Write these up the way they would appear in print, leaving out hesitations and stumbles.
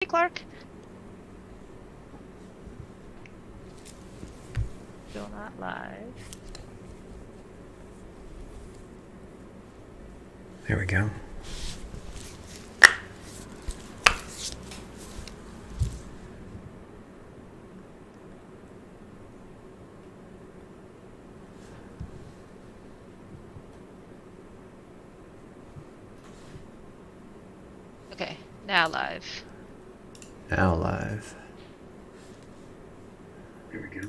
Hey, Clark. Still not live. There we go. Okay, now live. Now live. There we go.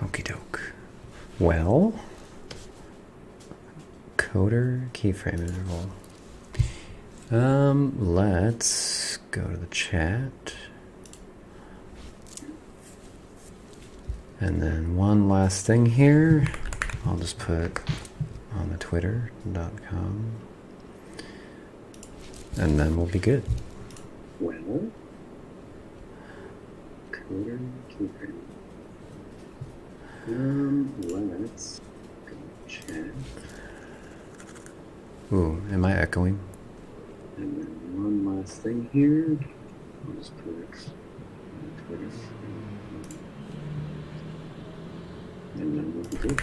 Okie doke. Well, coder keyframe interval. Let's go to the chat. And then one last thing here. I'll just put on the twitter.com. And then we'll be good. Well, coder keyframe. Let's go chat. Ooh, am I echoing? And then one last thing here. I'll just put it on Twitter. And then we'll be good.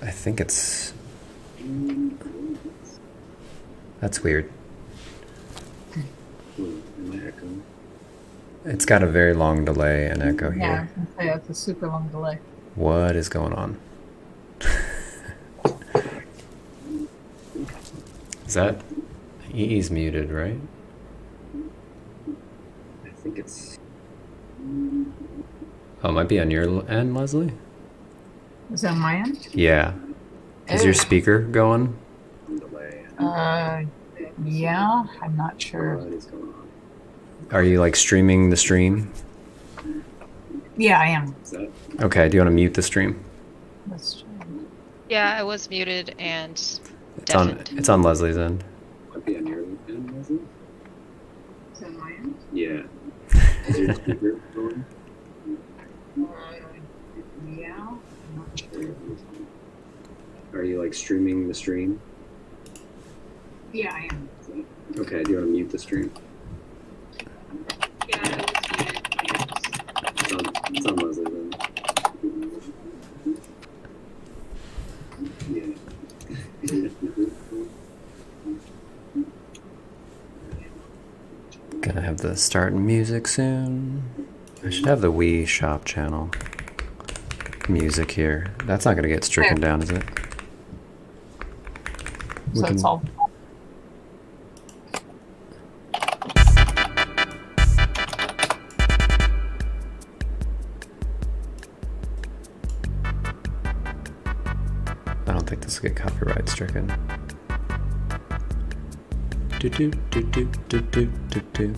I think it's... That's weird. Am I echoing? It's got a very long delay and echo Yeah, I here. was gonna say it's a super long delay. What is going on? Is that... He's muted, right? I think it's... Oh, it might be on your end, Leslie? Is that my end? Yeah. Is your Oh. speaker going? delay. Yeah, I'm not sure. What is going on? Are you like streaming the stream? Yeah, I am. Is that... Okay, do you want to mute the stream? That's Yeah, I was muted and It's deafened. on Leslie's end. Might be on your end, was it? Is that my end? Yeah. Is your speaker going? Yeah, I'm not sure. Are you like streaming the stream? Yeah, I am. Okay, do you want to mute the stream? Yeah, It's on Leslie then. Yeah. Gonna have the start music soon. I should have the Wii Shop channel music here. That's not gonna get stricken down, is it? So it's all. I don't think this will get copyright stricken. Do do do do do do do do.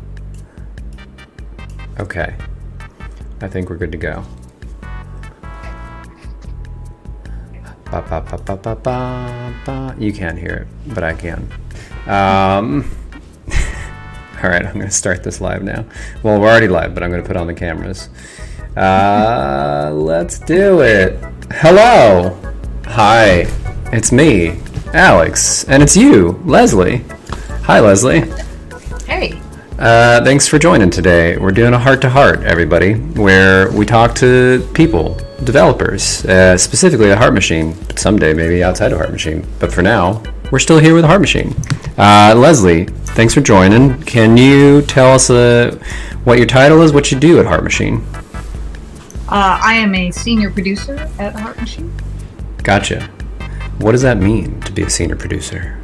Okay, I think we're good to go. Ba, ba, ba, ba, ba, ba, ba. You can't hear it, but I can. All right, I'm going to start this live now. Well, we're already live, but I'm going to put on the cameras. Let's do it. Hello. Hi, it's me, Alex, and it's you, Leslie. Hi, Leslie. Hey. Thanks for joining today. We're doing a heart-to-heart, everybody, where we talk to people, developers, specifically the Heart Machine, but someday maybe outside of Heart Machine. But for now, we're still here with the Heart Machine. Leslie, thanks for joining. Can you tell us what your title is, what you do at Heart Machine? I am a senior producer at Heart Machine. Gotcha. What does that mean to be a senior producer?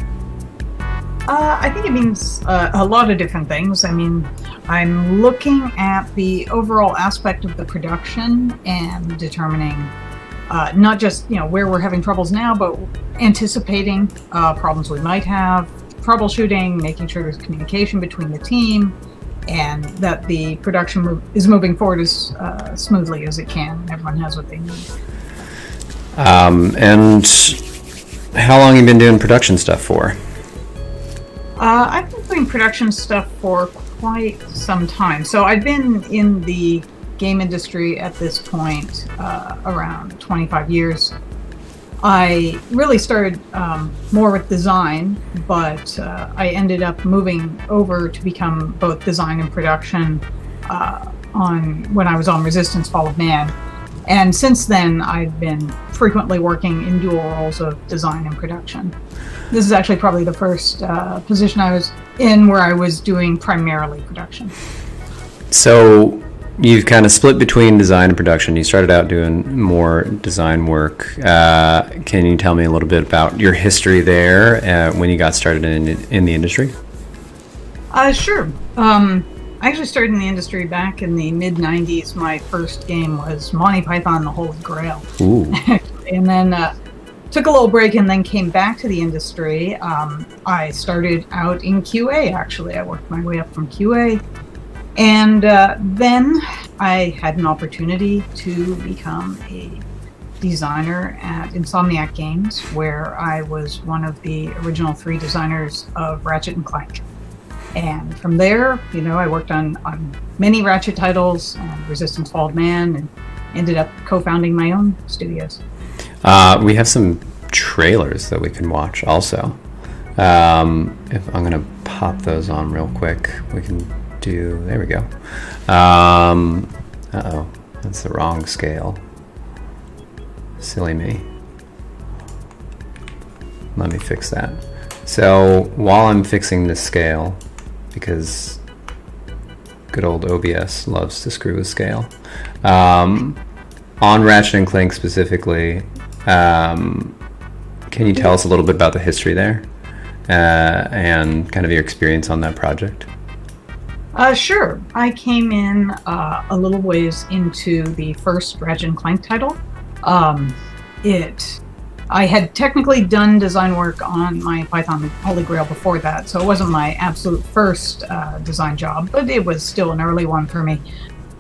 I think it means a lot of different things. I mean, I'm looking at the overall aspect of the production and determining not just where we're having troubles now, but anticipating problems we might have, troubleshooting, making sure there's communication between the team, and that the production is moving forward as smoothly as it can. Everyone has what they need. And how long have you been doing production stuff for? I've been doing production stuff for quite some time. So I've been in the game industry at this point around 25 years. I really started more with design, but I ended up moving over to become both design and production when I was on Resistance Fall of Man. And since then, I've been frequently working in dual roles of design and production. This is actually probably the first position I was in where I was doing primarily production. So you've kind of split between design and production. You started out doing more design work. Can you tell me a little bit about your history there when you got started in the industry? Sure. I actually started in the industry back in the mid-90s. My first game was Monty Python the Holy Grail. Ooh. And then took a little break and then came back to the industry. I started out in QA, actually. I worked my way up from QA. And then I had an opportunity to become a designer at Insomniac Games, where I was one of the original 3 designers of Ratchet and Clank. And from there, I worked on many Ratchet titles, Resistance Fall of Man, and ended up co-founding my own studios. We have some trailers that we can watch also. If I'm going to pop those on real quick, we can do, there we go. Uh-oh, that's the wrong scale. Silly me. Let me fix that. So while I'm fixing this scale, because good old OBS loves to screw with scale, on Ratchet and Clank specifically, can you tell us a little bit about the history there and kind of your experience on that project? Sure. I came in a little ways into the first Ratchet and Clank title. I had technically done design work on my Python Holy Grail before that, so it wasn't my absolute first design job, but it was still an early one for me.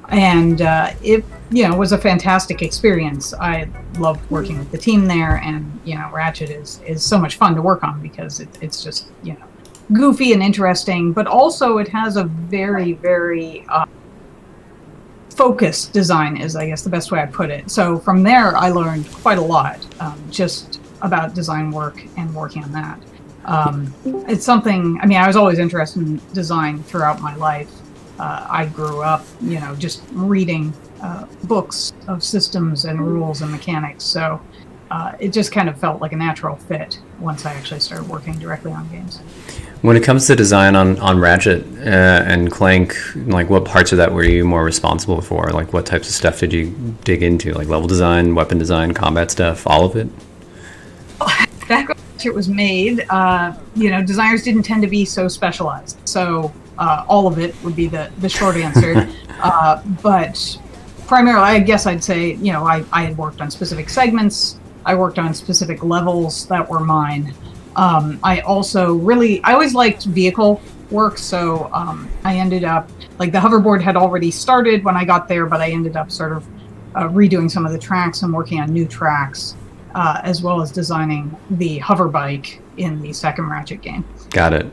And it was a fantastic experience. I loved working with the team there, and Ratchet is so much fun to work on because it's just goofy and interesting, but also it has a very, very focused design is, I guess, the best way I put it. So from there, I learned quite a lot just about design work and working on that. It's something, I was always interested in design throughout my life. I grew up, just reading books of systems and rules and mechanics. So it just kind of felt like a natural fit once I actually started working directly on games. When it comes to design on Ratchet and Clank, like what parts of that were you more responsible for? Like what types of stuff did you dig into? Like level design, weapon design, combat stuff, all of it? Back when Ratchet was made, designers didn't tend to be so specialized. So all of it would be the short answer. But primarily, I guess I'd say, I had worked on specific segments. I worked on specific levels that were mine. I always liked vehicle work, so I ended up, like the hoverboard had already started when I got there, but I ended up sort of redoing some of the tracks and working on new tracks, as well as designing the hover bike in the second Ratchet game. Got it.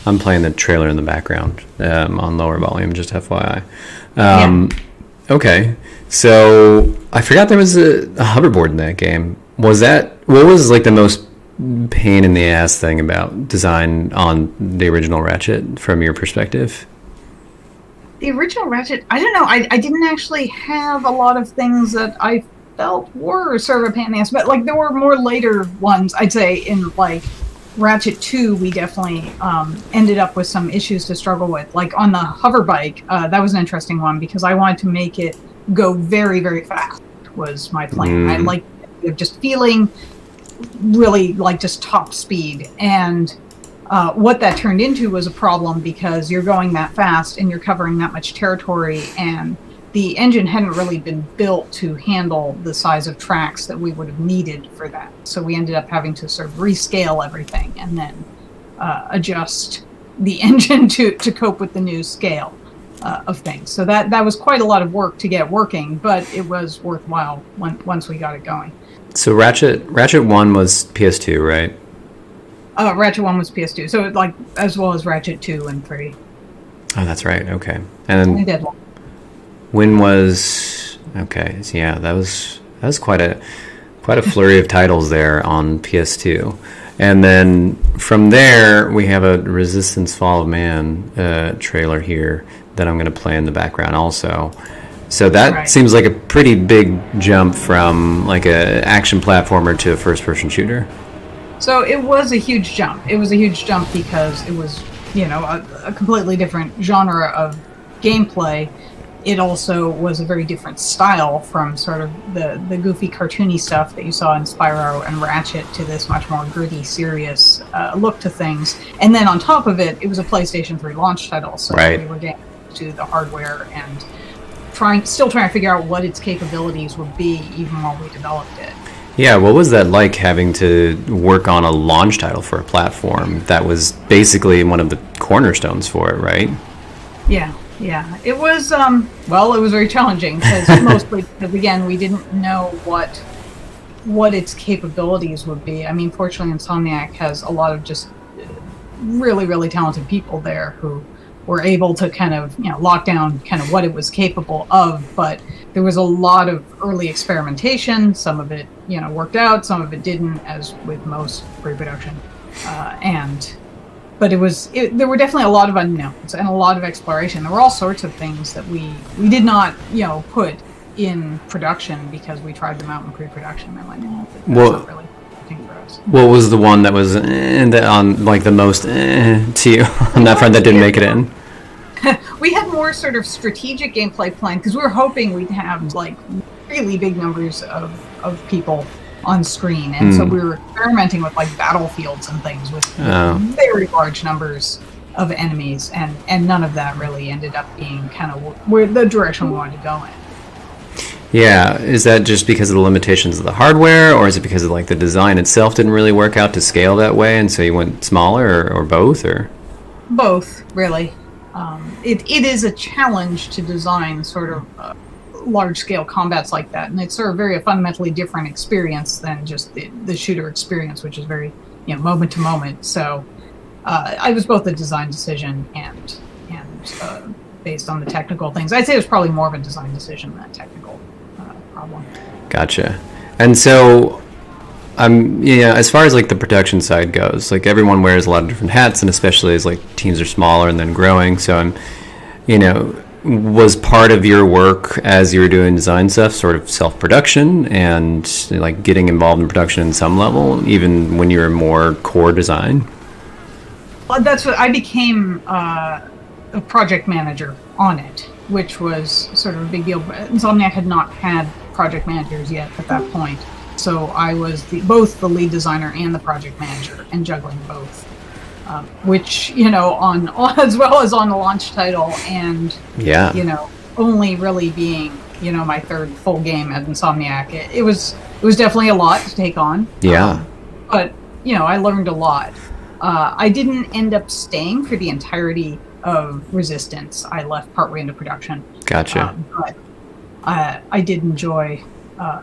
I'm playing the trailer in the background on lower volume, just FYI. Okay, so I forgot there was a hoverboard in that game. What was like the most pain in the ass thing about design on the original Ratchet from your perspective? The original Ratchet, I don't know. I didn't actually have a lot of things that I felt were sort of a pain in the ass, but like there were more later ones. I'd say in like Ratchet 2, we definitely ended up with some issues to struggle with. Like on the hover bike, that was an interesting one because I wanted to make it go very, very fast was my plan. I like just feeling really like just top speed, and what that turned into was a problem because you're going that fast and you're covering that much territory, and the engine hadn't really been built to handle the size of tracks that we would have needed for that. So we ended up having to sort of rescale everything and then adjust the engine to cope with the new scale of things. So that was quite a lot of work to get working, but it was worthwhile once we got it going. So Ratchet 1 was PS2, right? Ratchet 1 was PS2, so like as well as Ratchet 2 and 3. Oh, that's right. Okay. I And then did. when was okay? So yeah, that was quite a flurry of titles there on PS2. And then from there, we have a Resistance Fall of Man trailer here that I'm going to play in the background also. So that Right. seems like a pretty big jump from like a action platformer to a first-person shooter. So it was a huge jump. It was a huge jump because it was, a completely different genre of gameplay. It also was a very different style from sort of the goofy cartoony stuff that you saw in Spyro and Ratchet to this much more gritty, serious look to things. And then on top of it, it was a PlayStation 3 launch title, so Right. we were getting to the hardware and still trying to figure out what its capabilities would be even while we developed it. Yeah, what was that like having to work on a launch title for a platform that was basically one of the cornerstones for it, right? Yeah. It was, it was very challenging because mostly because, again, we didn't know what its capabilities would be. I mean, fortunately, Insomniac has a lot of just really, really talented people there who were able to kind of, lock down kind of what it was capable of, but there was a lot of early experimentation. Some of it, worked out, some of it didn't, as with most pre-production. But there were definitely a lot of unknowns and a lot of exploration. There were all sorts of things that we did not, put in production because we tried them out in pre-production. And like, no, that's not really working for us. What was the one that was on like the most to you on that front that didn't make it in? We had more sort of strategic gameplay planned because we were hoping we'd have like really big numbers of people on screen, and so we were experimenting with like battlefields and things with very large numbers of enemies, and none of that really ended up being kind of where the direction we wanted to go in. Yeah, is that just because of the limitations of the hardware, or is it because of like the design itself didn't really work out to scale that way, and so you went smaller, or both, or? Both, really. It is a challenge to design sort of large-scale combats like that, and it's sort of very fundamentally different experience than just the shooter experience, which is very, moment to moment. So I was both a design decision and based on the technical things. I'd say it was probably more of a design decision than a technical problem. Gotcha. And so, as far as like the production side goes, like everyone wears a lot of different hats, and especially as like teams are smaller and then growing. So was part of your work as you were doing design stuff sort of self-production and like getting involved in production in some level, even when you were more core design? Well, that's what I became a project manager on it, which was sort of a big deal. Insomniac had not had project managers yet at that point. So I was both the lead designer and the project manager, and juggling both, which on as well as on the launch title, and only really being my third full game at Insomniac. It was definitely a lot to take on. Yeah, but I learned a lot. I didn't end up staying for the entirety of Resistance. I left partway into production. Gotcha. But I did enjoy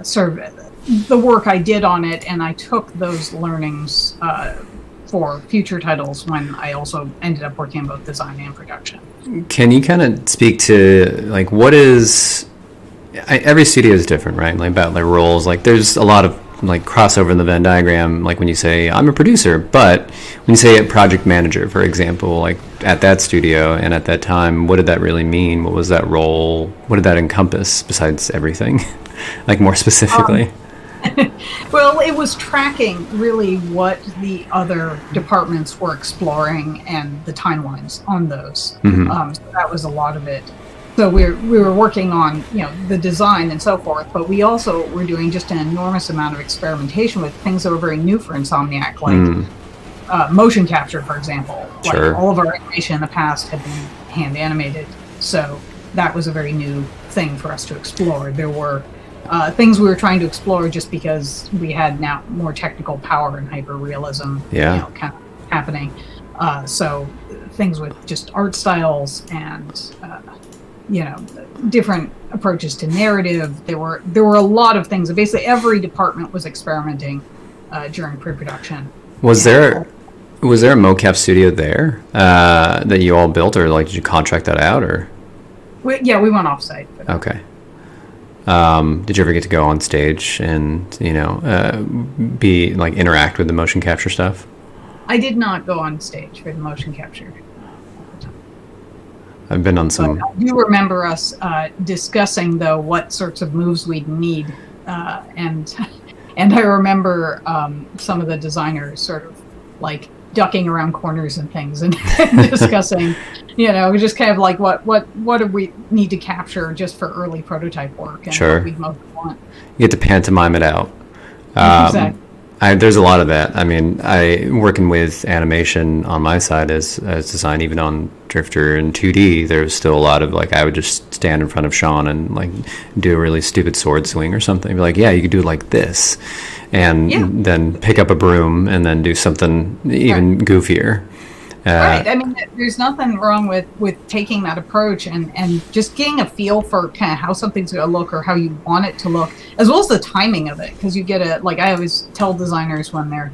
sort of the work I did on it, and I took those learnings for future titles when I also ended up working in both design and production. Can you kind of speak to like what is every studio is different, right? Like about like roles, like there's a lot of like crossover in the Venn diagram, like when you say I'm a producer, but when you say a project manager, for example, like at that studio and at that time, what did that really mean? What was that role? What did that encompass besides everything? Like more specifically? Well, it was tracking really what the other departments were exploring and the timelines on those. So that was a lot of it. So we were working on the design and so forth, but we also were doing just an enormous amount of experimentation with things that were very new for Insomniac, like motion capture, for example. Sure. Like all of our animation in the past had been hand animated, so that was a very new thing for us to explore. There were things we were trying to explore just because we had now more technical power and hyper-realism kind of happening. So things with just art styles and different approaches to narrative. There were a lot of things. Basically every department was experimenting during pre-production. Was there Was there a mocap studio there that you all built, or like did you contract that out, or? We went off-site. Okay. Did you ever get to go on stage and be like interact with the motion capture stuff? I did not go on stage for the motion capture. I've been on some. But I do remember us discussing though what sorts of moves we'd need, and I remember some of the designers sort of like ducking around corners and things and discussing, just kind of like what do we need to capture just for early prototype work and Sure. what we'd most want. You get to pantomime it out. Exactly. There's a lot of that. I mean, working with animation on my side as design, even on Drifter and 2D, there was still a lot of like I would just stand in front of Sean and like do a really stupid sword swing or something. Be like, yeah, you could do it like this, and then pick up a broom and then do something even goofier. Right. I mean, there's nothing wrong with taking that approach and just getting a feel for kind of how something's going to look or how you want it to look, as well as the timing of it. Because you get I always tell designers when they're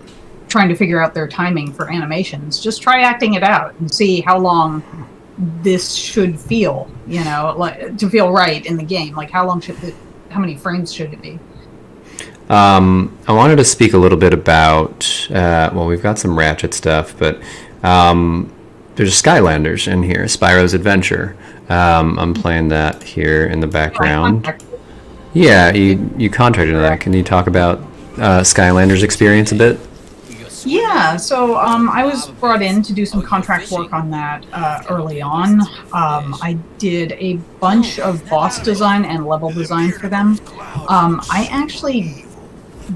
trying to figure out their timing for animations, just try acting it out and see how long this should feel, like to feel right in the game. Like how many frames should it be? I wanted to speak a little bit about, we've got some Ratchet stuff, but there's Skylanders in here, Spyro's Adventure. I'm playing that here in the background. Yeah, you contracted that. Can you talk about Skylanders experience a bit? Yeah, so I was brought in to do some contract work on that early on. I did a bunch of boss design and level design for them. I actually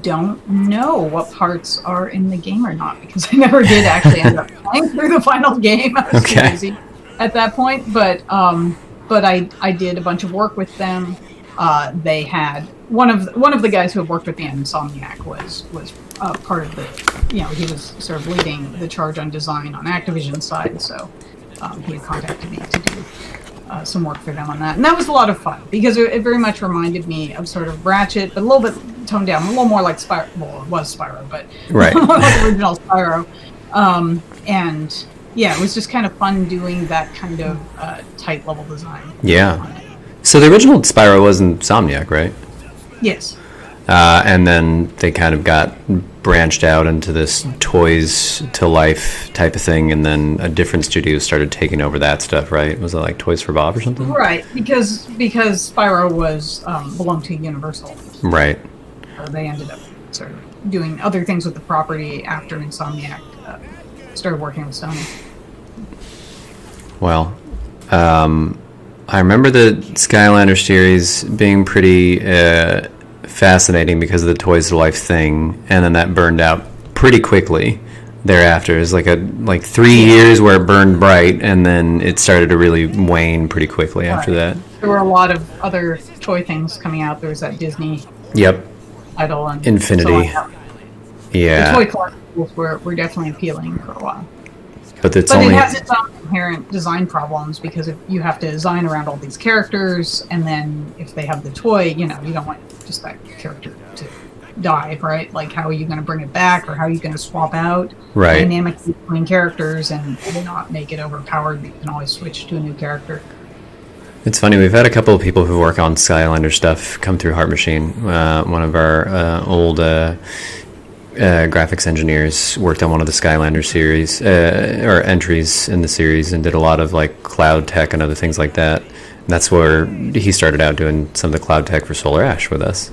don't know what parts are in the game or not because I never did actually end up playing through the final game. I was too busy at that point, but I did a bunch of work with them. They had one of the guys who had worked with me at Insomniac was part of the, he was sort of leading the charge on design on Activision's side, so he had contacted me to do some work for them on that. And that was a lot of fun because it very much reminded me of sort of Ratchet, but a little bit toned down, a little more like Spyro. Well, it was Spyro, but right. like original Spyro. And yeah, it was just kind of fun doing that kind of tight level design. Yeah. So the original Spyro was Insomniac, right? Yes. And then they kind of got branched out into this toys to life type of thing, and then a different studio started taking over that stuff, right? Was it like Toys for Bob or something? Right, because Spyro was belonged to Universal. Right. So they ended up sort of doing other things with the property after Insomniac started working with Sony. Well, I remember the Skylander series being pretty fascinating because of the Toys to Life thing, and then that burned out pretty quickly thereafter. It was like 3 years where it burned bright, and then it started to really wane pretty quickly after that. There were a lot of other toy things coming out. There was that Disney title and Infinity. So Yeah. the toy collectibles were definitely appealing for a while. But It has its own inherent design problems because if you have to design around all these characters, and then if they have the toy, you don't want just that character to die, right? Like, how are you going to bring it back, or how are you going to swap out dynamically between characters and not make it overpowered? You can always switch to a new character. It's funny, we've had a couple of people who work on Skylander stuff come through Heart Machine. One of our old graphics engineers worked on one of the Skylander series or entries in the series and did a lot of like cloud tech and other things like that. And that's where he started out doing some of the cloud tech for Solar Ash with us.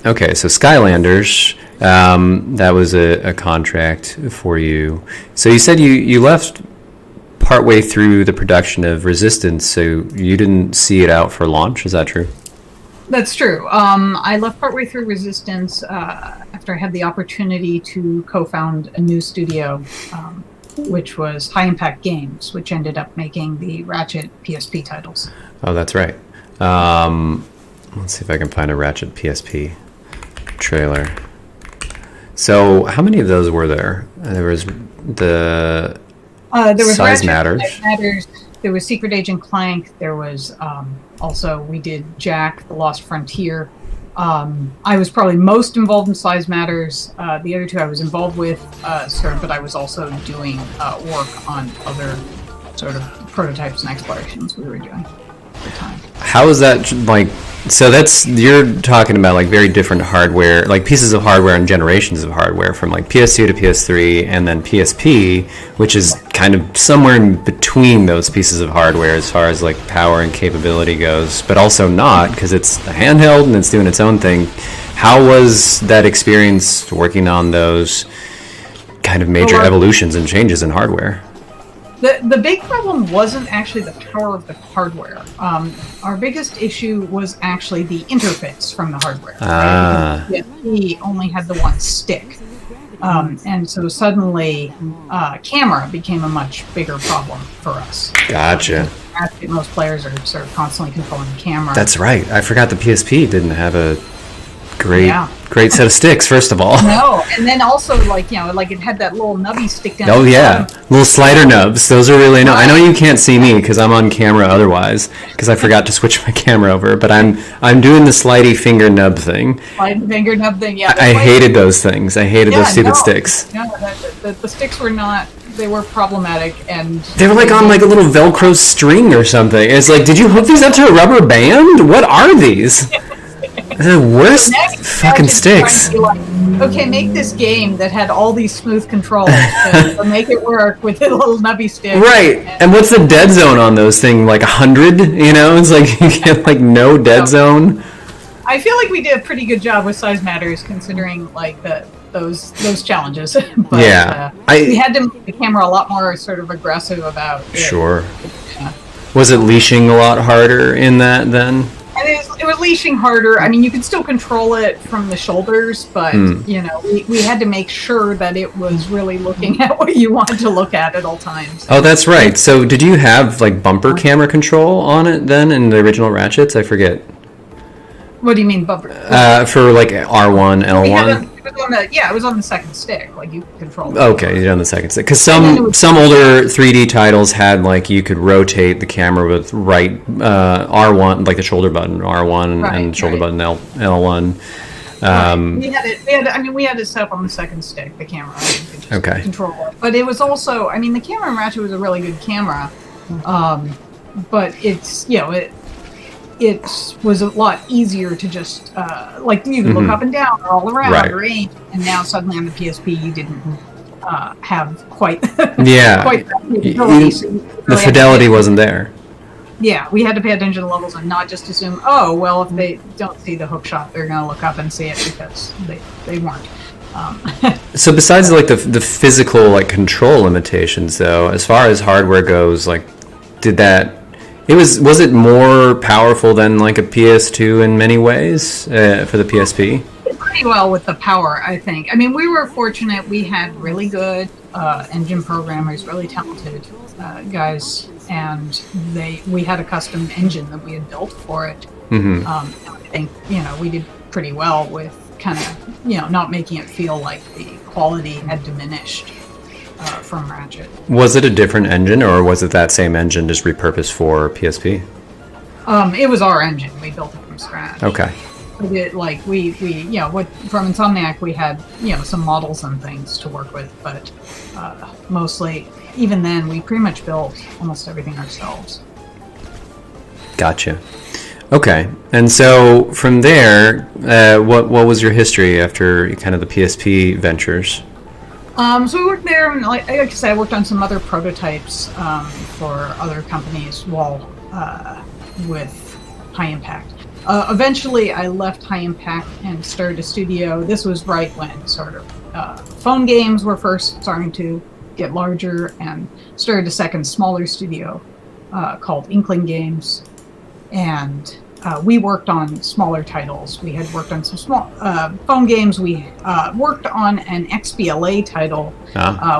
Okay, so Skylanders, that was a contract for you. So you said you left partway through the production of Resistance, so you didn't see it out for launch. Is that true? That's true. I left partway through Resistance after I had the opportunity to co-found a new studio, which was High Impact Games, which ended up making the Ratchet PSP titles. Oh, that's right. Let's see if I can find a Ratchet PSP trailer. So how many of those were there? There was Size Matters. There was Secret Agent Clank. There was also, we did Jack, The Lost Frontier. I was probably most involved in Size Matters. The other two I was involved with, but I was also doing work on other sort of prototypes and explorations we were doing at the time. How is that like? So you're talking about like very different hardware, like pieces of hardware and generations of hardware from like PS2 to PS3 and then PSP, which is kind of somewhere in between those pieces of hardware as far as like power and capability goes, but also not because it's a handheld and it's doing its own thing. How was that experience working on those kind of major evolutions and changes in hardware? The big problem wasn't actually the power of the hardware. Our biggest issue was actually the interface from the hardware. Right? The PSP only had the one stick. And so suddenly camera became a much bigger problem for us. Gotcha. Most players are sort of constantly controlling the camera. That's right. I forgot the PSP didn't have a great set of sticks, first of all. No, and then also like it had that little nubby stick down. Oh yeah, little slider nubs. Those are really I know you can't see me because I'm on camera otherwise because I forgot to switch my camera over. But I'm doing the slidey finger nub thing. Slidey finger nub thing. Yeah. I hated those things. I hated those stupid sticks. No, the sticks were not. They were problematic, and they were like on like a little Velcro string or something. It's like, did you hook these up to a rubber band? What are these? The worst fucking sticks. Like, okay, make this game that had all these smooth controls, but make it work with a little nubby stick. Right. And what's the dead zone on those things? Like 100? You know, it's like you get like no dead zone. I feel like we did a pretty good job with Size Matters, considering like those challenges. But, yeah, we had to make the camera a lot more sort of aggressive about it. Sure. Was it leashing a lot harder in that then? And it was leashing harder. I mean, you could still control it from the shoulders, but we had to make sure that it was really looking at what you wanted to look at all times. Oh, that's right. So did you have like bumper camera control on it then in the original Ratchets? I forget. What do you mean bumper? For like R1, L1. It was on the second stick. Like you could control it. Okay, you're on the second stick. Because some older 3D titles had like you could rotate the camera with right R1, like the shoulder button R1 and shoulder button L1. We had it set up on the second stick, the camera. You could just control it. But it was also, I mean, the camera in Ratchet was a really good camera, but it's it was a lot easier to just like you could look up and down or all around or aim, and now suddenly on the PSP you didn't have quite quite the fidelity wasn't there. Yeah, we had to pay attention to levels and not just assume, oh well, if they don't see the hook shot, they're gonna look up and see it because they weren't. So besides like the physical like control limitations, though, as far as hardware goes, like was it more powerful than like a PS2 in many ways for the PSP? Pretty well with the power, I think. I mean, we were fortunate. We had really good engine programmers, really talented guys, and we had a custom engine that we had built for it. I think we did pretty well with kind of not making it feel like the quality had diminished from Ratchet. Was it a different engine, or was it that same engine just repurposed for PSP? It was our engine. We built it from scratch. Okay. We from Insomniac we had some models and things to work with, but mostly, even then, we pretty much built almost everything ourselves. Gotcha. Okay, and so from there, what was your history after kind of the PSP ventures? So we worked there, and like I said, I worked on some other prototypes for other companies while with High Impact. Eventually, I left High Impact and started a studio. This was right when sort of phone games were first starting to get larger, and started a second, smaller studio called Inkling Games. And we worked on smaller titles. We had worked on some small phone games. We worked on an XBLA title,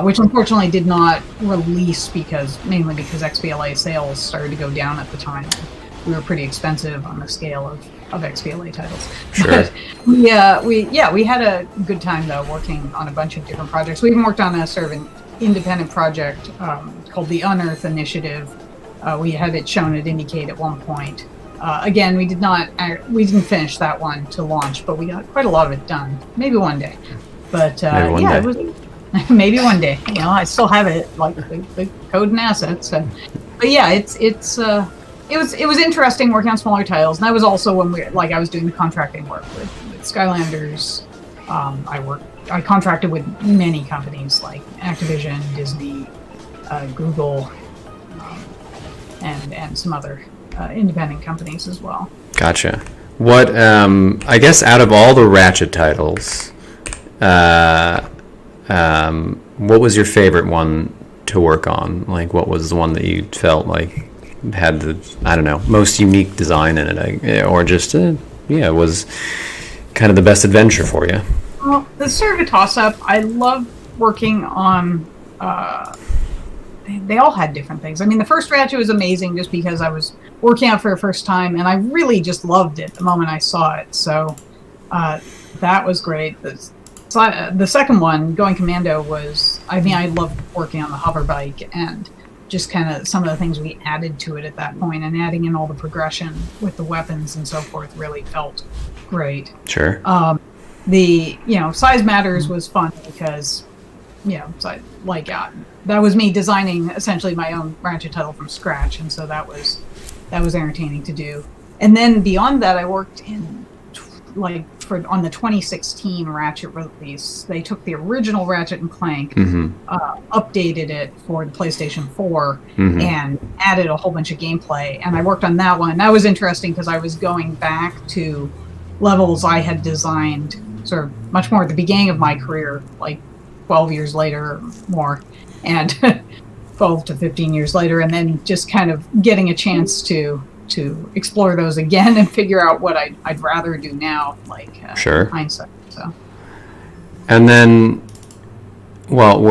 which unfortunately did not release mainly because XBLA sales started to go down at the time. We were pretty expensive on the scale of XBLA titles. Sure. But we had a good time though working on a bunch of different projects. We even worked on a sort of an independent project called the Unearth Initiative. We had it shown at Indiecade at one point. again, we didn't finish that one to launch, but we got quite a lot of it done. Maybe one day. But Maybe one yeah, day. it was maybe one day. You know, I still have it, like the code and assets. But yeah, it was interesting working on smaller titles, and that was also when I was doing the contracting work with Skylanders. I contracted with many companies like Activision, Disney, Google, and some other independent companies as well. Gotcha. What, I guess out of all the Ratchet titles, what was your favorite one to work on? Like, what was the one that you felt like had the, I don't know, most unique design in it, or just, was kind of the best adventure for you? Well, it's sort of a toss-up. I love working on, they all had different things. I mean, the first Ratchet was amazing just because I was working on it for the first time, and I really just loved it the moment I saw it. So that was great. The second one, Going Commando, I loved working on the hover bike and just kind of some of the things we added to it at that point, and adding in all the progression with the weapons and so forth really felt great. Sure. The Size Matters was fun because that was me designing essentially my own Ratchet title from scratch, and so that was entertaining to do. And then beyond that, I worked in on the 2016 Ratchet release. They took the original Ratchet and Clank, updated it for the PlayStation 4, and added a whole bunch of gameplay. And I worked on that one. That was interesting because I was going back to levels I had designed sort of much more at the beginning of my career, like 12 years later or more, and 12 to 15 years later, and then just kind of getting a chance to explore those again and figure out what I'd rather do now, Sure. hindsight. So. And then, well,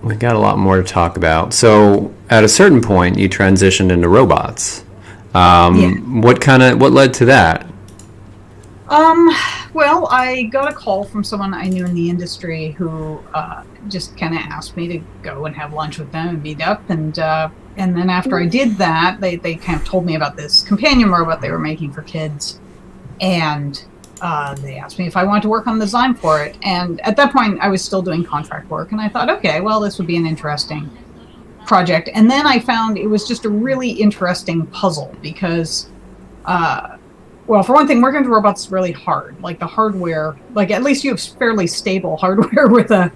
we've got a lot more to talk about. So at a certain point, you transitioned into robots. What led to that? Well, I got a call from someone I knew in the industry who just kind of asked me to go and have lunch with them and meet up. And then after I did that, they kind of told me about this companion robot they were making for kids. And they asked me if I wanted to work on the design for it. And at that point, I was still doing contract work. And I thought, okay, well, this would be an interesting project. And then I found it was just a really interesting puzzle because... well, for one thing, working with robots is really hard. Like the hardware, at least you have fairly stable hardware with a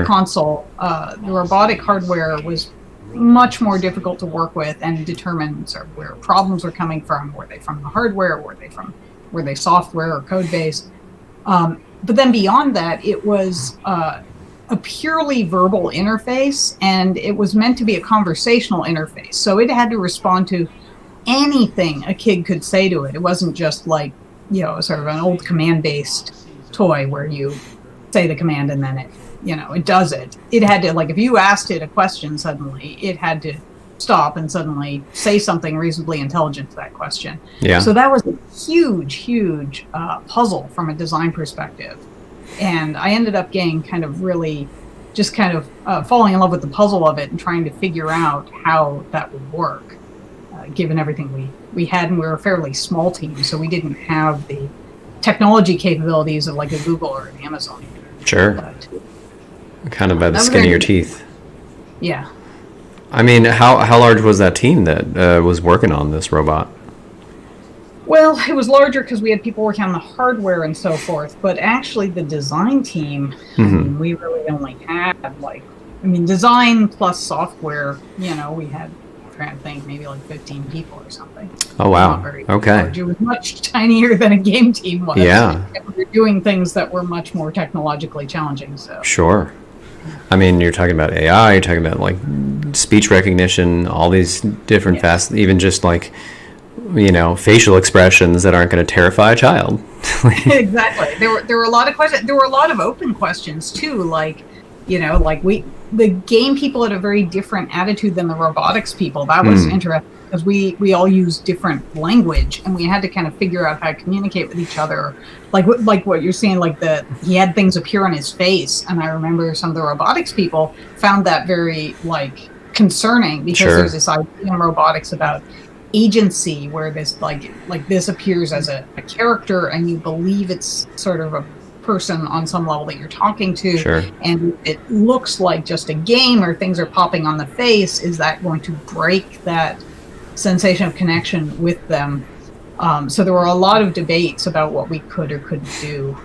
console. The robotic hardware was much more difficult to work with and determine sort of where problems were coming from. Were they from the hardware? Were they software or code based? But then beyond that, it was a purely verbal interface, and it was meant to be a conversational interface. So it had to respond to anything a kid could say to it. It wasn't just sort of an old command-based toy where you say the command and then it does it. It had to, if you asked it a question suddenly, it had to stop and suddenly say something reasonably intelligent to that question. Yeah. So that was a huge puzzle from a design perspective. And I ended up getting falling in love with the puzzle of it and trying to figure out how that would work. Given everything we had, and we were a fairly small team, so we didn't have the technology capabilities of like a Google or an Amazon. Sure. But, kind of by the skin of your teeth. Yeah. I mean, how large was that team that was working on this robot? Well, it was larger because we had people working on the hardware and so forth, but actually the design team, we really only had design plus software, we had, I think, maybe 15 people or something. Oh, wow. Okay. Large. It was much tinier than a game team was. Yeah. And we were doing things that were much more technologically challenging. So. Sure. I mean, you're talking about AI, you're talking about speech recognition, all these different facets, even just facial expressions that aren't going to terrify a child. Exactly. There were a lot of questions. There were a lot of open questions too. The game people had a very different attitude than the robotics people. That was interesting because we all use different language, and we had to kind of figure out how to communicate with each other. Like what you're saying, he had things appear on his face, and I remember some of the robotics people found that very concerning because there's this idea in robotics about agency where this like this appears as a character and you believe it's sort of a person on some level that you're talking to, Sure. and it looks like just a game or things are popping on the face, is that going to break that sensation of connection with them? So there were a lot of debates about what we could or couldn't do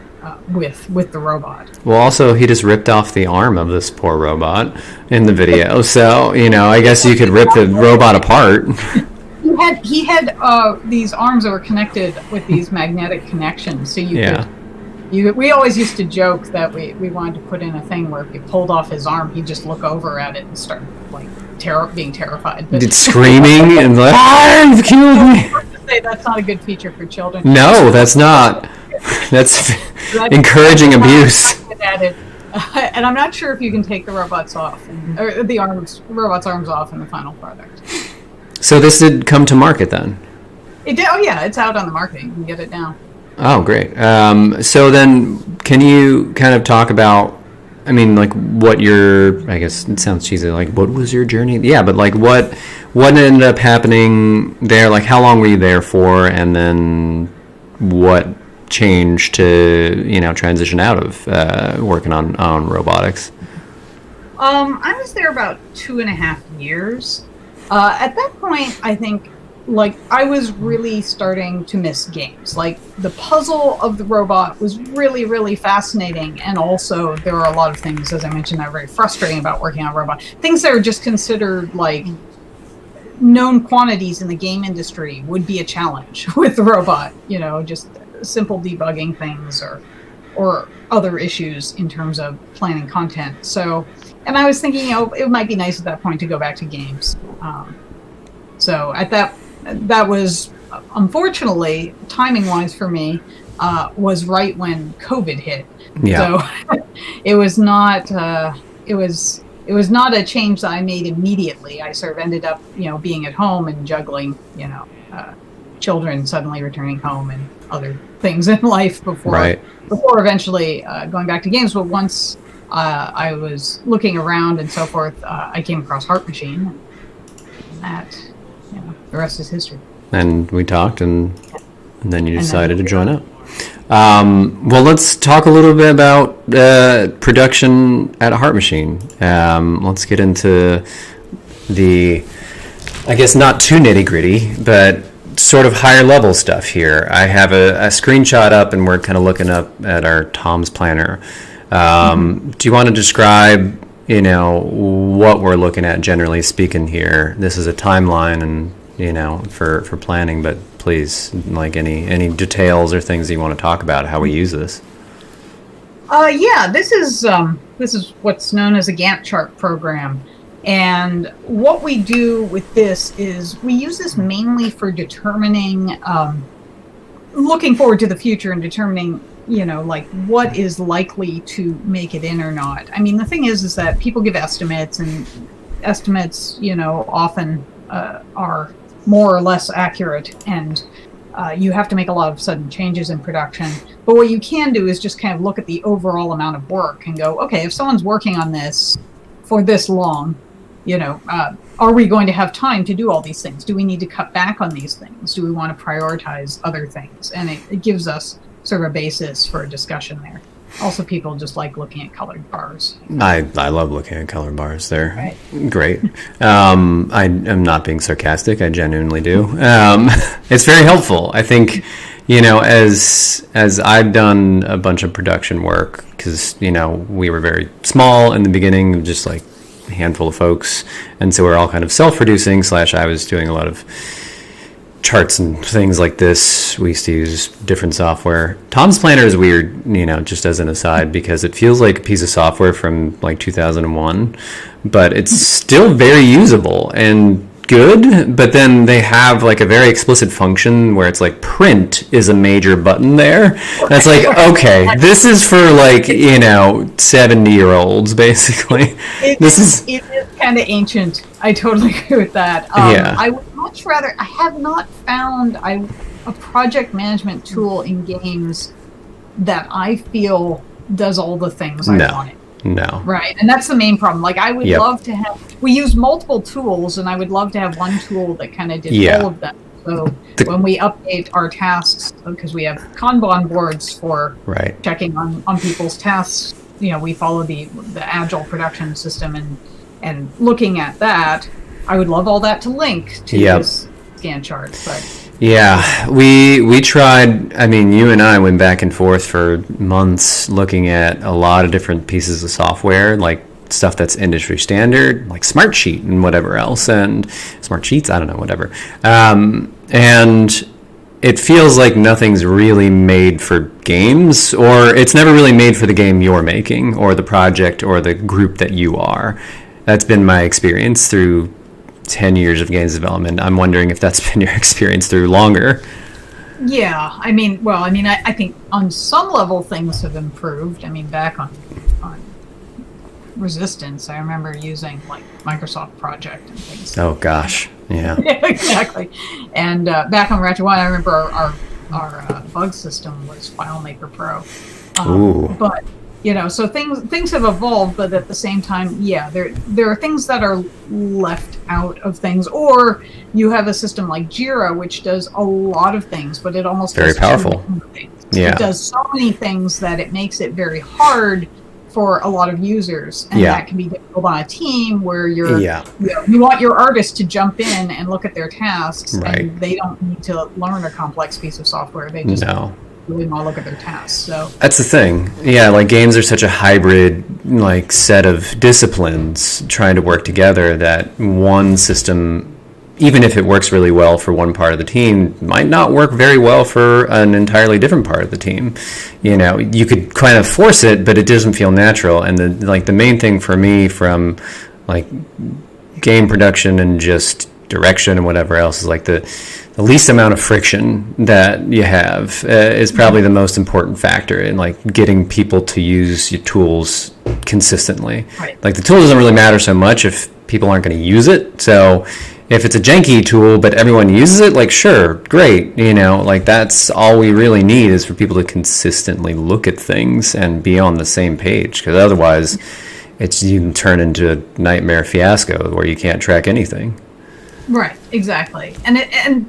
with the robot. Well, also, he just ripped off the arm of this poor robot in the video. So, I guess you could rip the robot apart. He had these arms that were connected with these magnetic connections. So we always used to joke that we wanted to put in a thing where if you pulled off his arm, he'd just look over at it and start like being terrified. But It's screaming and like, ah, you've killed me. That's not a good feature for children. No, that's not. That's encouraging abuse. And I'm not sure if you can take the robots off, or the robot's arms off in the final product. So this did come to market then? It did. Oh yeah, it's out on the market. You can get it now. Oh, great. So then, can you kind of talk about, like what your, I guess it sounds cheesy, like what was your journey? Yeah, but like what ended up happening there? Like how long were you there for? And then what changed to, transition out of working on robotics? I was there about 2.5 years. At that point, I think, like, I was really starting to miss games. Like, the puzzle of the robot was really, really fascinating, and also there are a lot of things, as I mentioned, that are very frustrating about working on a robot. Things that are just considered, like, known quantities in the game industry would be a challenge with the robot, just simple debugging things or other issues in terms of planning content. So, and I was thinking, it might be nice at that point to go back to games. So at that was, unfortunately, timing-wise for me, was right when COVID hit. Yeah. So it was not a change that I made immediately. I sort of ended up, being at home and juggling, children suddenly returning home and other things in life before eventually going back to games. But once I was looking around and so forth, I came across Heart Machine, and that, the rest is history. And we talked, and then you decided to join up. Well, let's talk a little bit about production at Heart Machine. Let's get into the, I guess, not too nitty-gritty, but sort of higher level stuff here. I have a screenshot up, and we're kind of looking up at our Tom's Planner. Do you want to describe, what we're looking at generally speaking here? This is a timeline, and for planning, but please, like any details or things that you want to talk about how we use this. Yeah, this is what's known as a Gantt chart program. And what we do with this is we use this mainly for determining, looking forward to the future and determining, like what is likely to make it in or not. I mean, the thing is that people give estimates, and estimates, often are more or less accurate, and you have to make a lot of sudden changes in production. But what you can do is just kind of look at the overall amount of work and go, okay, if someone's working on this for this long, are we going to have time to do all these things? Do we need to cut back on these things? Do we want to prioritize other things? And it gives us sort of a basis for a discussion there. Also, people just like looking at colored bars. I love looking at colored bars. They're great. I am not being sarcastic. I genuinely do. It's very helpful. I think, as I've done a bunch of production work, because, we were very small in the beginning, just like a handful of folks. And so we're all kind of self-producing / I was doing a lot of charts and things like this. We used to use different software. Tom's Planner is weird, just as an aside, because it feels like a piece of software from like 2001, but it's still very usable and good. But then they have like a very explicit function where it's like print is a major button there. That's like, okay, this is for like 70-year-olds basically. It is kind of ancient. I totally agree with that. I would much rather. I have not found a project management tool in games that I feel does all the things I want it. No. Right, and that's the main problem. Like, I would Yep. love to have. We use multiple tools, and I would love to have one tool that kind of did Yeah. all of them. So when we update our tasks, because we have Kanban boards for Right. checking on people's tasks, we follow the agile production system, and looking at that, I would love all that to link to Yep. this Gantt chart. But Yeah, we tried. I mean, you and I went back and forth for months looking at a lot of different pieces of software, like stuff that's industry standard, like Smartsheet and whatever else, and Smartsheets, I don't know, whatever. And it feels like nothing's really made for games, or it's never really made for the game you're making, or the project, or the group that you are. That's been my experience through 10 years of games development. I'm wondering if that's been your experience through longer. yeah, I think on some level things have improved. I mean, back on Resistance, I remember using like Microsoft Project and things. Oh gosh, yeah. Yeah, exactly. And back on Ratchet 1, I remember our bug system was FileMaker Pro. Ooh. But so things have evolved, but at the same time, yeah, there are things that are left out of things. Or you have a system like Jira, which does a lot of things, but it almost Very does too powerful. many things. Yeah. It does so many things that it makes it very hard for a lot of users, and Yeah. that can be difficult on a team where you're Yeah. you want your artist to jump in and look at their tasks, Right. and they don't need to learn a complex piece of software. They just No. really want to look at their tasks. So That's the thing. Yeah, like games are such a hybrid like set of disciplines trying to work together that one system, even if it works really well for one part of the team, might not work very well for an entirely different part of the team. You could kind of force it, but it doesn't feel natural. And the main thing for me from like game production and just direction and whatever else is like the least amount of friction that you have is probably the most important factor in like getting people to use your tools consistently. Right. Like the tool doesn't really matter so much if people aren't going to use it. So if it's a janky tool but everyone uses it, like sure, great, like that's all we really need is for people to consistently look at things and be on the same page, because otherwise you can turn into a nightmare fiasco where you can't track anything. right, exactly. And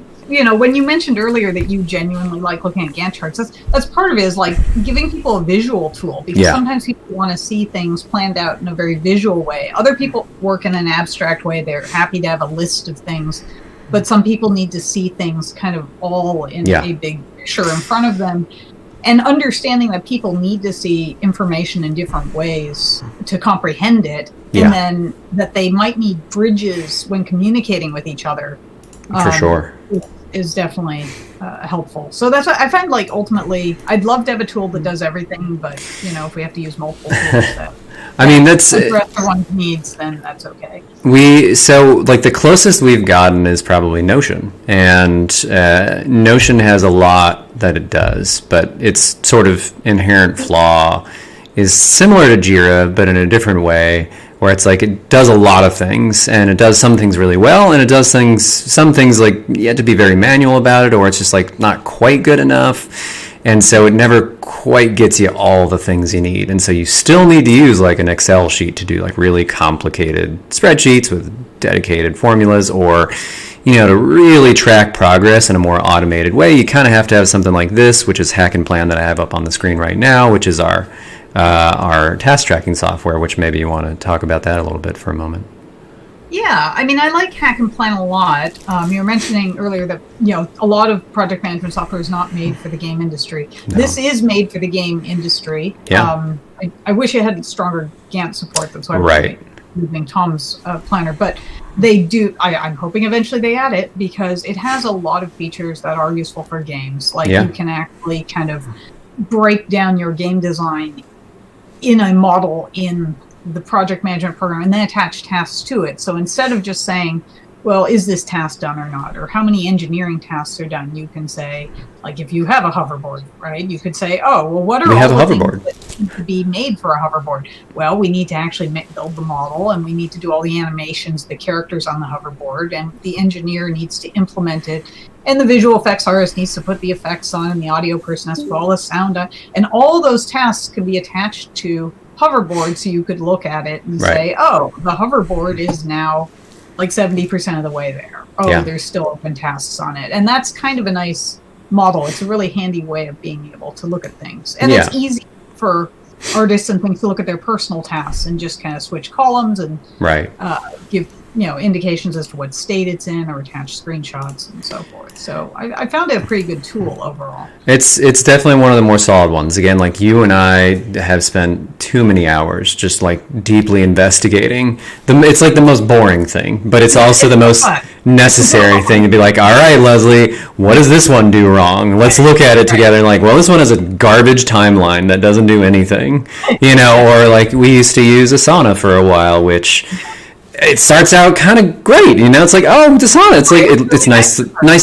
when you mentioned earlier that you genuinely like looking at Gantt charts, that's part of it, is like giving people a visual tool, because Yeah. sometimes people want to see things planned out in a very visual way. Other people work in an abstract way. They're happy to have a list of things, but some people need to see things kind of all in Yeah. a big picture in front of them. And understanding that people need to see information in different ways to comprehend it, Yeah. and then that they might need bridges when communicating with each other. For sure. Is definitely helpful. So that's what I find. Like ultimately, I'd love to have a tool that does everything, but if we have to use multiple tools that I mean, that's address everyone's needs, then that's okay. the closest we've gotten is probably Notion, and Notion has a lot that it does, but its sort of inherent flaw is similar to Jira, but in a different way, where it's like it does a lot of things, and it does some things really well, and it does some things like you have to be very manual about it, or it's just like not quite good enough. And so it never quite gets you all the things you need. And so you still need to use like an Excel sheet to do like really complicated spreadsheets with dedicated formulas, or, to really track progress in a more automated way. You kind of have to have something like this, which is Hack and Plan that I have up on the screen right now, which is our task tracking software, which maybe you want to talk about that a little bit for a moment. Yeah, I mean, I like Hack and Plan a lot. You were mentioning earlier that a lot of project management software is not made for the game industry. No. This is made for the game industry. Yeah. I wish it had stronger Gantt support. That's why Right. we're using Tom's planner. But they do. I'm hoping eventually they add it, because it has a lot of features that are useful for games. Like Yeah. you can actually kind of break down your game design in a model in the project management program, and then attach tasks to it. So instead of just saying, well, is this task done or not, or how many engineering tasks are done, you can say, like if you have a hoverboard, right, you could say, oh, well, what are We have all a the hoverboard. things that need to be made for a hoverboard? Well, we need to actually build the model, and we need to do all the animations, the characters on the hoverboard, and the engineer needs to implement it, and the visual effects artist needs to put the effects on, and the audio person has to put all the sound on, and all those tasks can be attached to hoverboard so you could look at it and say, oh, the hoverboard is now like 70% of the way there. Oh, there's still open tasks on it. And that's kind of a nice model. It's a really handy way of being able to look at things. And it's easy for artists and things to look at their personal tasks and just kind of switch columns and give indications as to what state it's in or attach screenshots and so forth. So I found it a pretty good tool overall. It's definitely one of the more solid ones. Again, like you and I have spent too many hours just like deeply investigating. It's like the most boring thing, but it's also the most necessary thing to be like, all right, Lesley, what does this one do wrong? Let's look at it together. And like, well, this one has a garbage timeline that doesn't do anything, or like we used to use Asana for a while, which it starts out kind of great, it's like, oh, Asana, it's like it's nice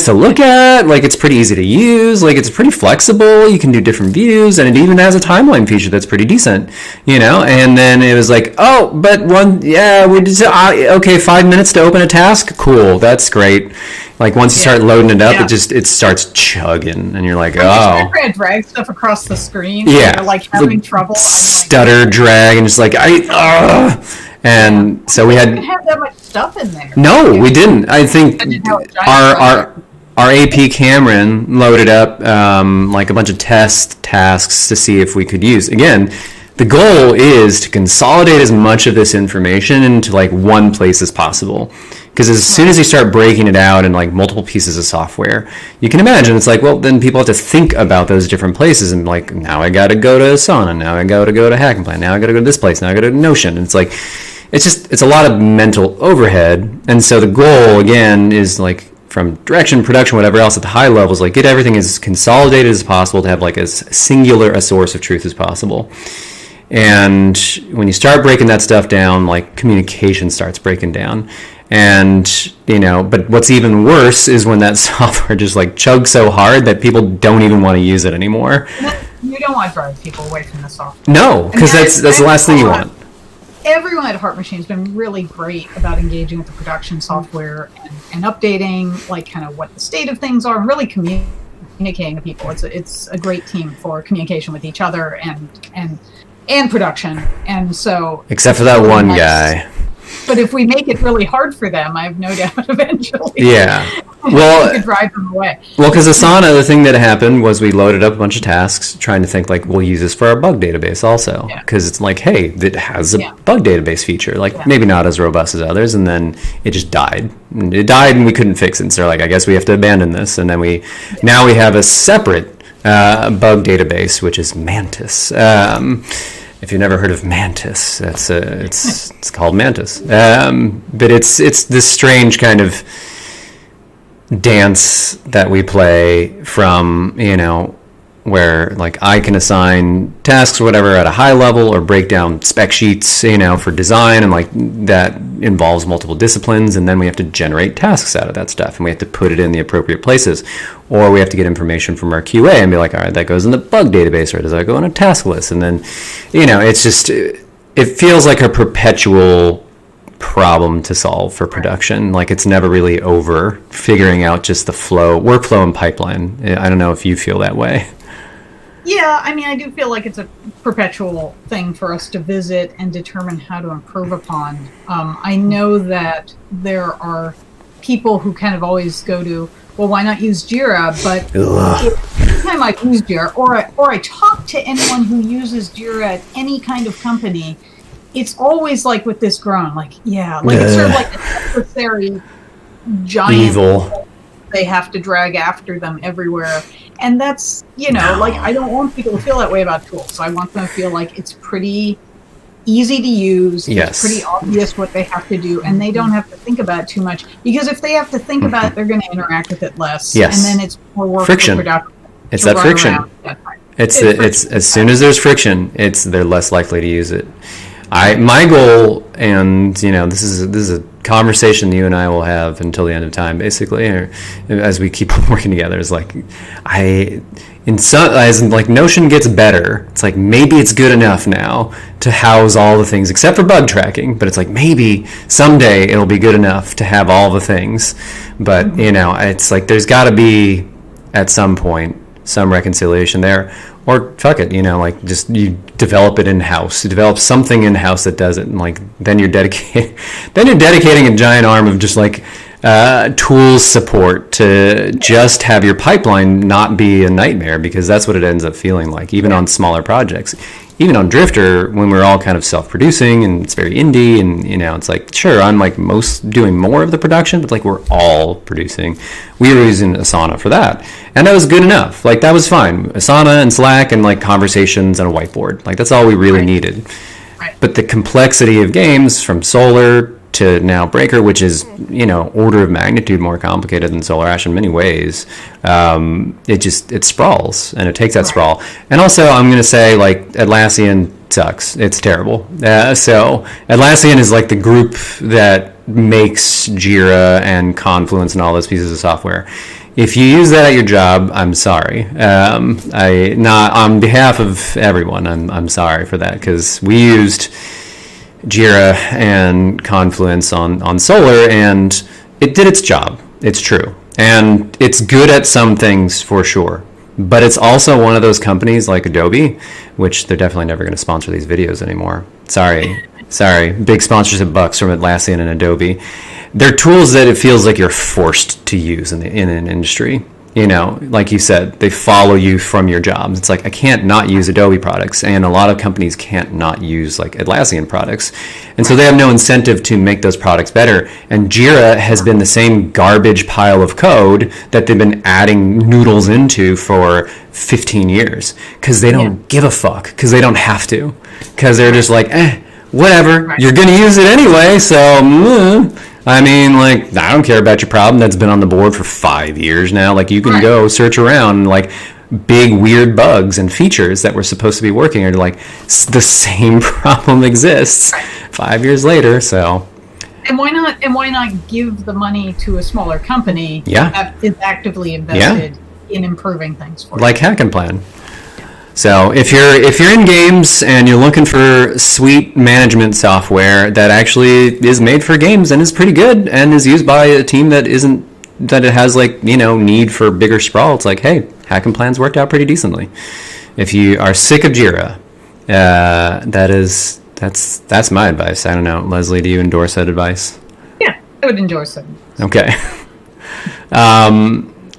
to look at, like it's pretty easy to use, like it's pretty flexible, you can do different views, and it even has a timeline feature that's pretty decent, and then it was like, oh, but we're just okay, 5 minutes to open a task, cool, that's great. Like once you start loading it up, it starts chugging, and you're like, oh. Trying to drag stuff across the screen. Yeah. You're like having trouble. Stutter, drag, and just like and so we had. Didn't have that much stuff in there. No, we didn't. I think our AP Cameron loaded up like a bunch of test tasks to see if we could use. Again, the goal is to consolidate as much of this information into like one place as possible. Because as soon as you start breaking it out in like multiple pieces of software, you can imagine it's like, well, then people have to think about those different places and like, now I got to go to Asana, now I got to go to Hack and Plan, now I got to go to this place, now I got to go to Notion. And it's like, it's a lot of mental overhead. And so the goal again is like from direction, production, whatever else at the high levels, like get everything as consolidated as possible to have like as singular a source of truth as possible. And when you start breaking that stuff down, like communication starts breaking down. And, but what's even worse is when that software just like chugs so hard that people don't even want to use it anymore. You don't want to drive people away from the software. No, because that's the last thing you want. Everyone at Heart Machine has been really great about engaging with the production software and updating like kind of what the state of things are and really communicating to people. It's a great team for communication with each other and production. And so except for that one guy. But if we make it really hard for them, I have no doubt eventually. Yeah. Well, we could drive them away. Well, because Asana, the thing that happened was we loaded up a bunch of tasks trying to think like, we'll use this for our bug database also. Because it's like, hey, it has a bug database feature. Like maybe not as robust as others. And then it just died. It died and we couldn't fix it. And so they're like, I guess we have to abandon this. And then now we have a separate bug database, which is Mantis. If you've never heard of Mantis, it's called Mantis. But it's this strange kind of dance that we play from, where like I can assign tasks or whatever at a high level or break down spec sheets, for design, and like that involves multiple disciplines, and then we have to generate tasks out of that stuff and we have to put it in the appropriate places, or we have to get information from our QA and be like, all right, that goes in the bug database, or does that go in a task list? And then, it's just, it feels like a perpetual problem to solve for production. Like it's never really over figuring out just the workflow and pipeline. I don't know if you feel that way. Yeah, I mean, I do feel like it's a perpetual thing for us to visit and determine how to improve upon. I know that there are people who kind of always go to, well, why not use Jira? But every time I use Jira, or I talk to anyone who uses Jira at any kind of company, it's always like with this groan, like, it's sort of like a necessary giant evil they have to drag after them everywhere. And that's, like, I don't want people to feel that way about tools. I want them to feel like it's pretty easy to use. Yes. It's pretty obvious what they have to do, and they don't have to think about it too much. Because if they have to think about it, they're going to interact with it less. Yes. And then it's more work friction. for production. It's that friction. It's as soon as there's friction, they're less likely to use it. My goal, and this is a conversation you and I will have until the end of time, basically, or as we keep working together, is like, Notion gets better. It's like maybe it's good enough now to house all the things except for bug tracking, but it's like maybe someday it'll be good enough to have all the things. But it's like there's got to be at some point some reconciliation there, or fuck it, like just you develop it in-house. You develop something in-house that does it, and like then you're dedicating a giant arm of just like tools support to just have your pipeline not be a nightmare, because that's what it ends up feeling like, even on smaller projects. Even on Drifter, when we're all kind of self-producing and it's very indie, and it's like, sure, I'm like doing more of the production, but like we're all producing. We were using Asana for that, and that was good enough. Like that was fine. Asana and Slack and like conversations and a whiteboard. Like that's all we really needed. Right. But the complexity of games, from Solar to now Breaker, which is order of magnitude more complicated than Solar Ash in many ways, it sprawls, and it takes that sprawl. And also, I'm going to say, like, Atlassian sucks. It's terrible. So Atlassian is like the group that makes Jira and Confluence and all those pieces of software. If you use that at your job, I'm sorry. Not on behalf of everyone, I'm sorry for that, because we used Jira and Confluence on Solar, and it did its job. It's true. And it's good at some things for sure. But it's also one of those companies like Adobe, which they're definitely never going to sponsor these videos anymore. Sorry. Big sponsorship bucks from Atlassian and Adobe. They're tools that it feels like you're forced to use in an industry. Like you said, they follow you from your jobs. It's like, I can't not use Adobe products, and a lot of companies can't not use like Atlassian products. And so they have no incentive to make those products better. And Jira has been the same garbage pile of code that they've been adding noodles into for 15 years, because they don't give a fuck, because they don't have to, because they're just like, whatever, you're going to use it anyway, so I mean, like, I don't care about your problem that's been on the board for 5 years now. Like, you can go search around, like, big weird bugs and features that were supposed to be working are like, the same problem exists 5 years later, so. And why not give the money to a smaller company that is actively invested in improving things for you? Like Hack and Plan. So if you're in games and you're looking for sweet management software that actually is made for games and is pretty good and is used by a team that it has like, need for bigger sprawl, it's like, hey, Hack and Plan's worked out pretty decently. If you are sick of Jira, that's my advice. I don't know, Lesley, do you endorse that advice? Yeah, I would endorse it. Okay.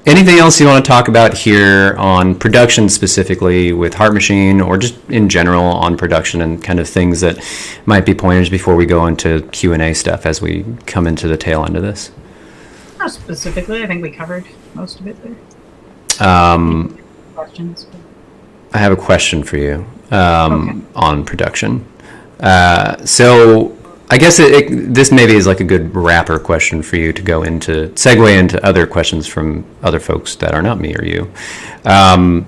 Anything else you want to talk about here on production, specifically with Heart Machine, or just in general on production and kind of things that might be pointers before we go into Q&A stuff as we come into the tail end of this? Not specifically. I think we covered most of it there. Questions? I have a question for you on production. So I guess this maybe is like a good wrapper question for you to segue into other questions from other folks that are not me or you. Kind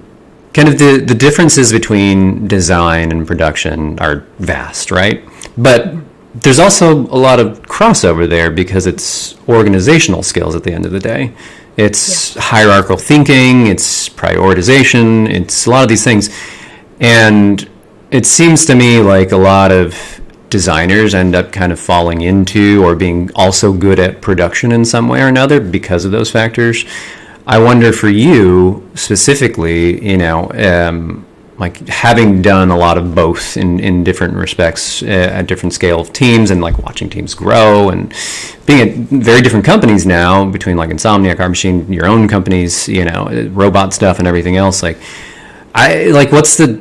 of the differences between design and production are vast, right? But there's also a lot of crossover there because it's organizational skills at the end of the day. It's hierarchical thinking, it's prioritization, it's a lot of these things. And it seems to me like a lot of designers end up kind of falling into or being also good at production in some way or another because of those factors. I wonder for you specifically, like having done a lot of both in different respects at different scale of teams and like watching teams grow and being at very different companies now between like Insomniac, Heart Machine, your own companies, robot stuff and everything else. What's the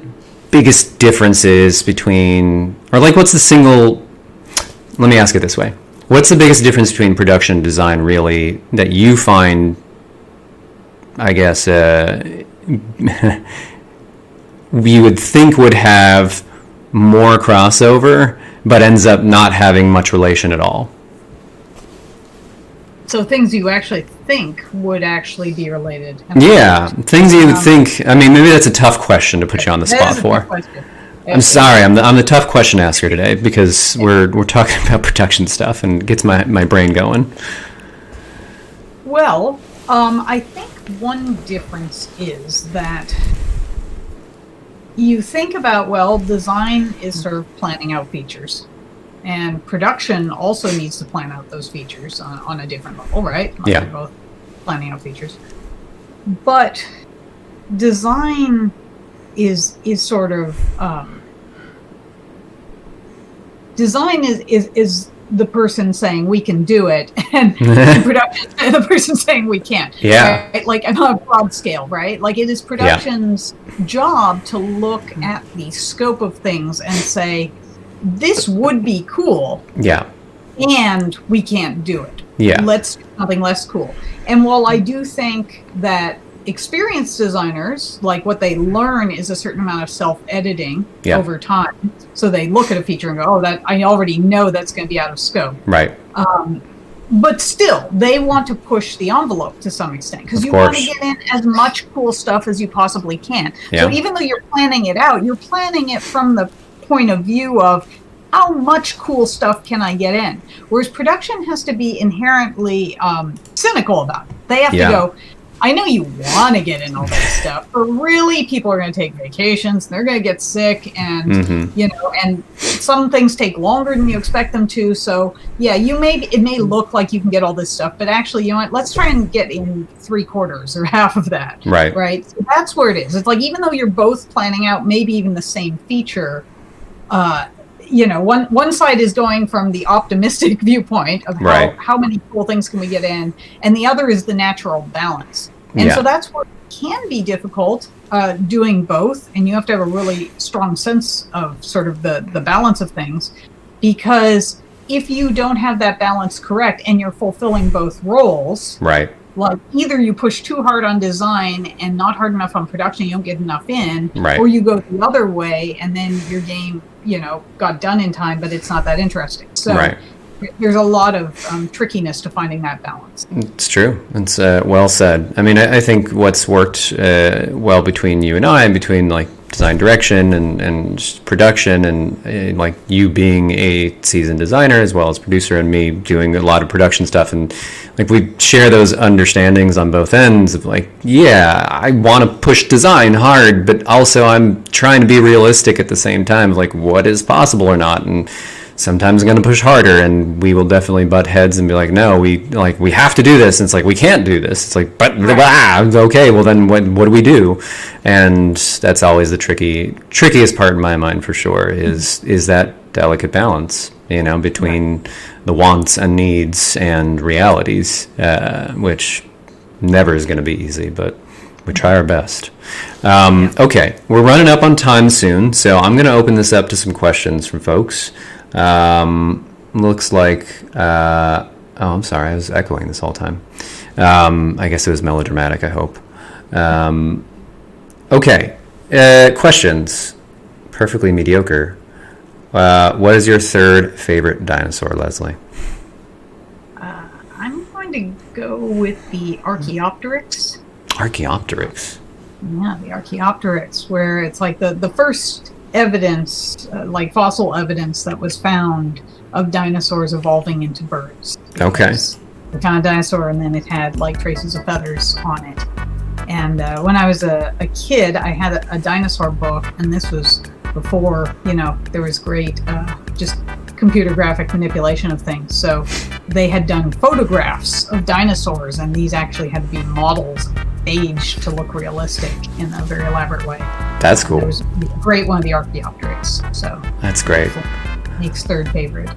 biggest differences between, or like what's the single, let me ask it this way. What's the biggest difference between production and design really that you find, I guess, we would think would have more crossover, but ends up not having much relation at all? So things you actually think would actually be related. Yeah, things you would think. I mean, maybe that's a tough question to put you on the spot for. I'm sorry, I'm the tough question asker today because we're talking about production stuff and it gets my brain going. Well, I think one difference is that you think about, design is sort of planning out features. And production also needs to plan out those features on a different level, right? They're both planning out features. But design is sort of design is the person saying we can do it, and production the person saying we can't. Yeah. Right? Like on a broad scale, right? Like it is production's job to look at the scope of things and say, this would be cool. Yeah. And we can't do it. Yeah. Let's do something less cool. And while I do think that experienced designers, like what they learn is a certain amount of self-editing over time. So they look at a feature and go, oh, that I already know that's going to be out of scope. Right. But still, they want to push the envelope to some extent because you want to get in as much cool stuff as you possibly can. Yeah. So even though you're planning it out, you're planning it from the point of view of how much cool stuff can I get in? Whereas production has to be inherently cynical about it. They have to go, I know you want to get in all this stuff, but really people are going to take vacations, they're going to get sick, and you know, and some things take longer than you expect them to. So yeah, it may look like you can get all this stuff, but actually, you know what, let's try and get in 3/4 or half of that. Right. So that's where it is. It's like, even though you're both planning out maybe even the same feature, you know, one side is going from the optimistic viewpoint of how many cool things can we get in, and the other is the natural balance. And so that's where it can be difficult doing both, and you have to have a really strong sense of sort of the balance of things, because if you don't have that balance correct and you're fulfilling both roles, like either you push too hard on design and not hard enough on production, you don't get enough in, or you go the other way and then your game, you know, got done in time, but it's not that interesting. So there's a lot of trickiness to finding that balance. It's true. It's well said. I mean, I think what's worked well between you and I, and between like design direction and production, and like you being a seasoned designer as well as producer, and me doing a lot of production stuff, and like we share those understandings on both ends of like, yeah, I want to push design hard, but also I'm trying to be realistic at the same time, like what is possible or not. And sometimes I'm going to push harder, and we will definitely butt heads and be like, no, we have to do this. And it's like, we can't do this. It's like, but okay, well then what do we do? And that's always the trickiest part in my mind, for sure, is that delicate balance, you know, between the wants and needs and realities, which never is going to be easy, but we try our best. Okay, we're running up on time soon, so I'm going to open this up to some questions from folks. Looks like, I'm sorry, I was echoing this whole time. I guess it was melodramatic, I hope. Okay, questions. Perfectly mediocre. What is your third favorite dinosaur, Lesley? I'm going to go with the Archaeopteryx. Archaeopteryx? Yeah, the Archaeopteryx, where it's like the first evidence, like fossil evidence that was found of dinosaurs evolving into birds. Okay. The kind of dinosaur, and then it had like traces of feathers on it. And when I was a kid, I had a dinosaur book, and this was before, you know, there was great just computer graphic manipulation of things. So they had done photographs of dinosaurs, and these actually had to be models aged to look realistic in a very elaborate way. That's cool. There was a great one of the Archaeopteryx. So that's great. Nick's third favorite.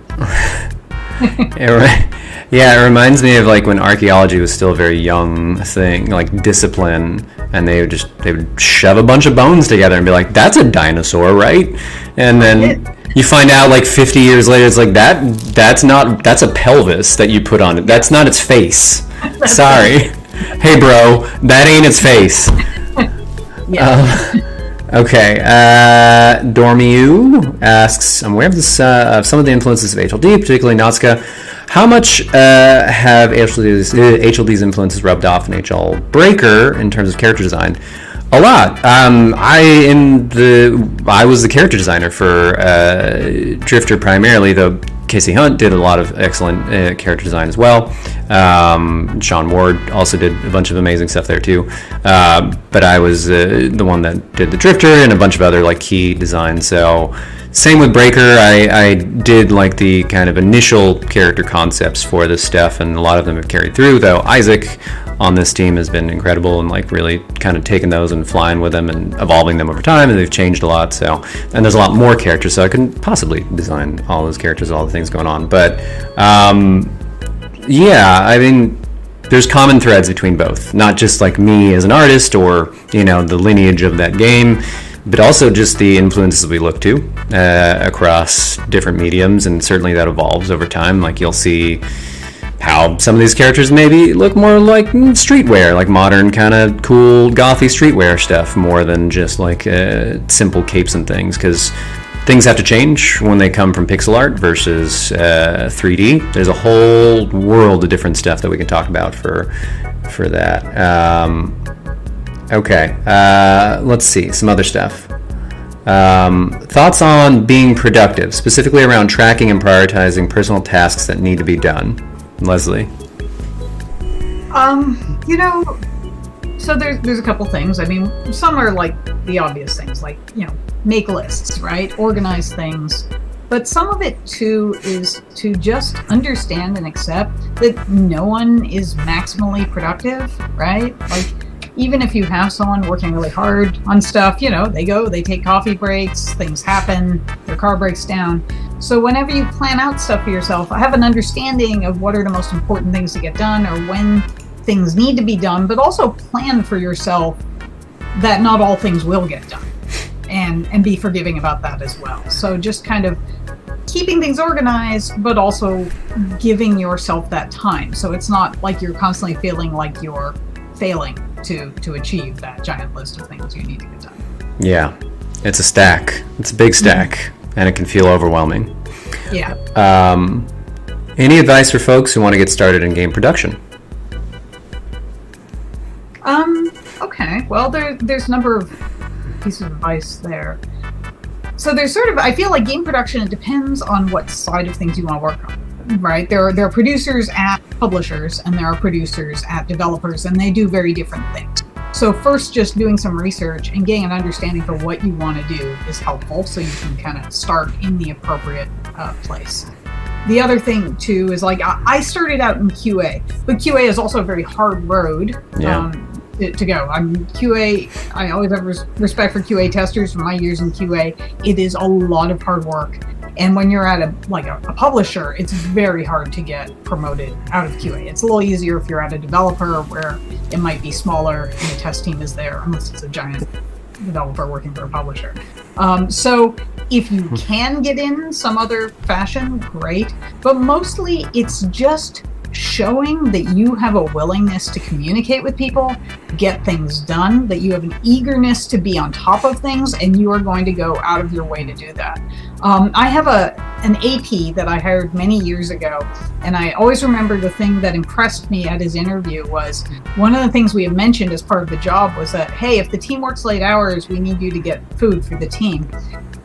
Yeah, it reminds me of like when archaeology was still a very young thing, like discipline, and they would shove a bunch of bones together and be like, that's a dinosaur, right? And then you find out like 50 years later, it's like that's a pelvis that you put on it. That's not its face. Sorry. Hey bro, that ain't its face. Okay, Dormiu asks, I'm aware of this, of some of the influences of HLD, particularly Natsuka. How much have HLD's influences rubbed off in HL Breaker in terms of character design? A lot. I was the character designer for Drifter primarily, though Casey Hunt did a lot of excellent character design as well. Sean Ward also did a bunch of amazing stuff there too. But I was the one that did the Drifter and a bunch of other like key designs. So same with Breaker. I did like the kind of initial character concepts for this stuff, and a lot of them have carried through. Though Isaac on this team has been incredible, and like really kind of taking those and flying with them and evolving them over time, and they've changed a lot. So, and there's a lot more characters, so I couldn't possibly design all those characters, all the things going on. But yeah, I mean, there's common threads between both, not just like me as an artist or, you know, the lineage of that game, but also just the influences we look to across different mediums, and certainly that evolves over time. Like you'll see how some of these characters maybe look more like streetwear, like modern kind of cool gothy streetwear stuff, more than just like simple capes and things, because things have to change when they come from pixel art versus 3D. There's a whole world of different stuff that we can talk about for that. Okay, let's see, some other stuff. Thoughts on being productive, specifically around tracking and prioritizing personal tasks that need to be done. Lesley? You know, so there's a couple things. I mean, some are like the obvious things, like, you know, make lists, right? Organize things. But some of it too is to just understand and accept that no one is maximally productive, right? Like, even if you have someone working really hard on stuff, you know, they take coffee breaks, things happen, their car breaks down. So whenever you plan out stuff for yourself, have an understanding of what are the most important things to get done or when things need to be done, but also plan for yourself that not all things will get done, and be forgiving about that as well. So just kind of keeping things organized, but also giving yourself that time. So it's not like you're constantly feeling like you're failing to achieve that giant list of things you need to get done. Yeah, it's a stack. It's a big stack, and it can feel overwhelming. Yeah. Any advice for folks who want to get started in game production? Okay. Well, there's a number of pieces of advice there. So there's sort of, I feel like game production, it depends on what side of things you want to work on, right? There are producers at publishers, and there are producers at developers, and they do very different things. So first, just doing some research and getting an understanding for what you want to do is helpful, so you can kind of start in the appropriate place. The other thing too is, like, I started out in QA, but QA is also a very hard road to go. QA, I always have respect for QA testers from my years in QA. It is a lot of hard work. And when you're at a publisher, it's very hard to get promoted out of QA. It's a little easier if you're at a developer where it might be smaller and the test team is there, unless it's a giant developer working for a publisher. So if you can get in some other fashion, great. But mostly it's just showing that you have a willingness to communicate with people, get things done, that you have an eagerness to be on top of things, and you are going to go out of your way to do that. I have an AP that I hired many years ago, and I always remember the thing that impressed me at his interview was one of the things we had mentioned as part of the job was that, hey, if the team works late hours, we need you to get food for the team.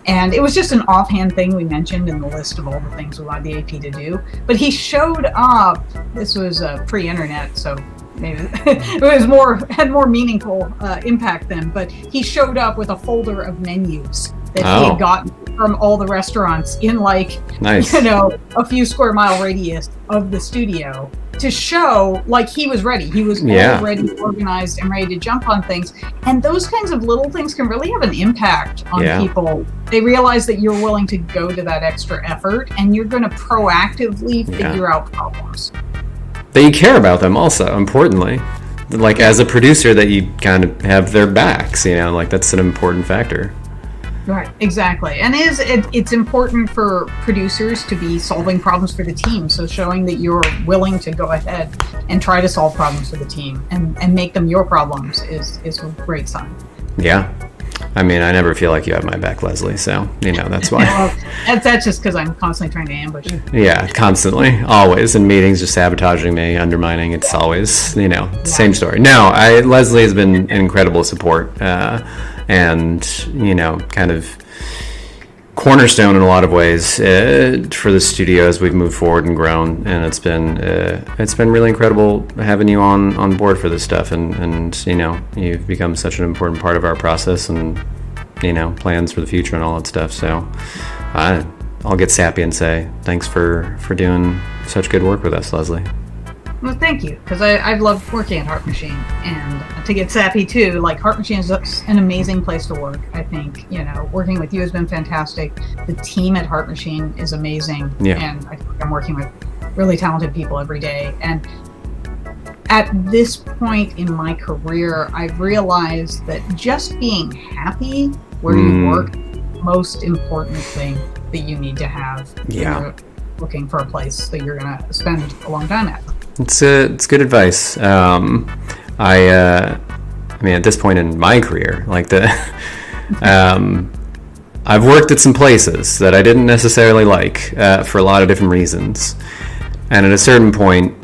And it was just an offhand thing we mentioned in the list of all the things we wanted the AP to do. But he showed up, this was pre-internet, so maybe it was had more meaningful impact then, but he showed up with a folder of menus that he had gotten from all the restaurants in nice. A few square mile radius of the studio, to show like he was ready. He was already organized and ready to jump on things. And those kinds of little things can really have an impact on people. They realize that you're willing to go to that extra effort, and you're going to proactively figure out problems. That you care about them also, importantly. Like as a producer, that you kind of have their backs, like that's an important factor. Right, exactly. And it's important for producers to be solving problems for the team. So showing that you're willing to go ahead and try to solve problems for the team and make them your problems is a great sign. Yeah. I mean, I never feel like you have my back, Lesley, so, that's why. Well, that's just because I'm constantly trying to ambush you. Yeah, constantly, always. In meetings, just sabotaging me, undermining. It's always, same story. No, Lesley has been an incredible support, and, kind of cornerstone in a lot of ways for the studio as we've moved forward and grown. And it's been really incredible having you on board for this stuff. And you've become such an important part of our process and, plans for the future and all that stuff. So I'll get sappy and say thanks for doing such good work with us, Lesley. Well, thank you, because I've loved working at Heart Machine, and to get sappy too, like Heart Machine is an amazing place to work. I think, working with you has been fantastic. The team at Heart Machine is amazing, and I think I'm working with really talented people every day. And at this point in my career, I've realized that just being happy where you work is the most important thing that you need to have when you're looking for a place that you're going to spend a long time at. It's good advice. I mean, at this point in my career, like I've worked at some places that I didn't necessarily like for a lot of different reasons. And at a certain point,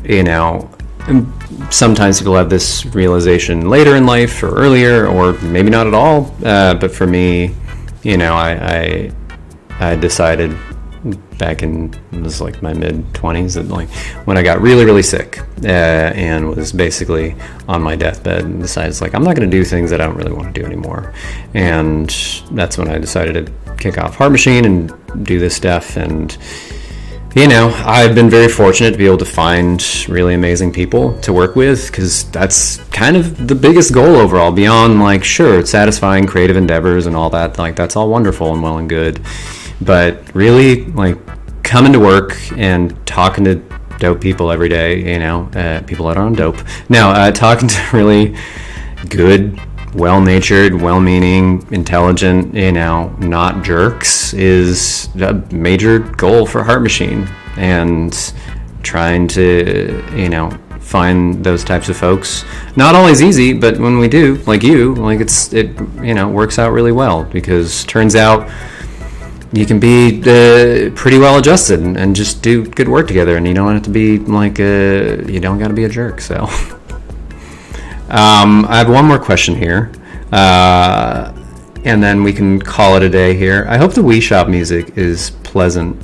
sometimes people have this realization later in life or earlier, or maybe not at all. But for me, I decided back in, it was like my mid-20s, that like when I got really, really sick and was basically on my deathbed, and decided like I'm not going to do things that I don't really want to do anymore. And that's when I decided to kick off Heart Machine and do this stuff. And I've been very fortunate to be able to find really amazing people to work with, because that's kind of the biggest goal overall, beyond like, sure, it's satisfying creative endeavors and all that, like that's all wonderful and well and good. But really, like, coming to work and talking to dope people every day, people that are on dope. Now, talking to really good, well-natured, well-meaning, intelligent, not jerks is a major goal for Heart Machine. And trying to, find those types of folks, not always easy, but when we do, like you, like it works out really well, because turns out you can be pretty well adjusted and just do good work together, and you don't have to be like you don't got to be a jerk. So I have one more question here, and then we can call it a day here. I hope the Wii Shop music is pleasant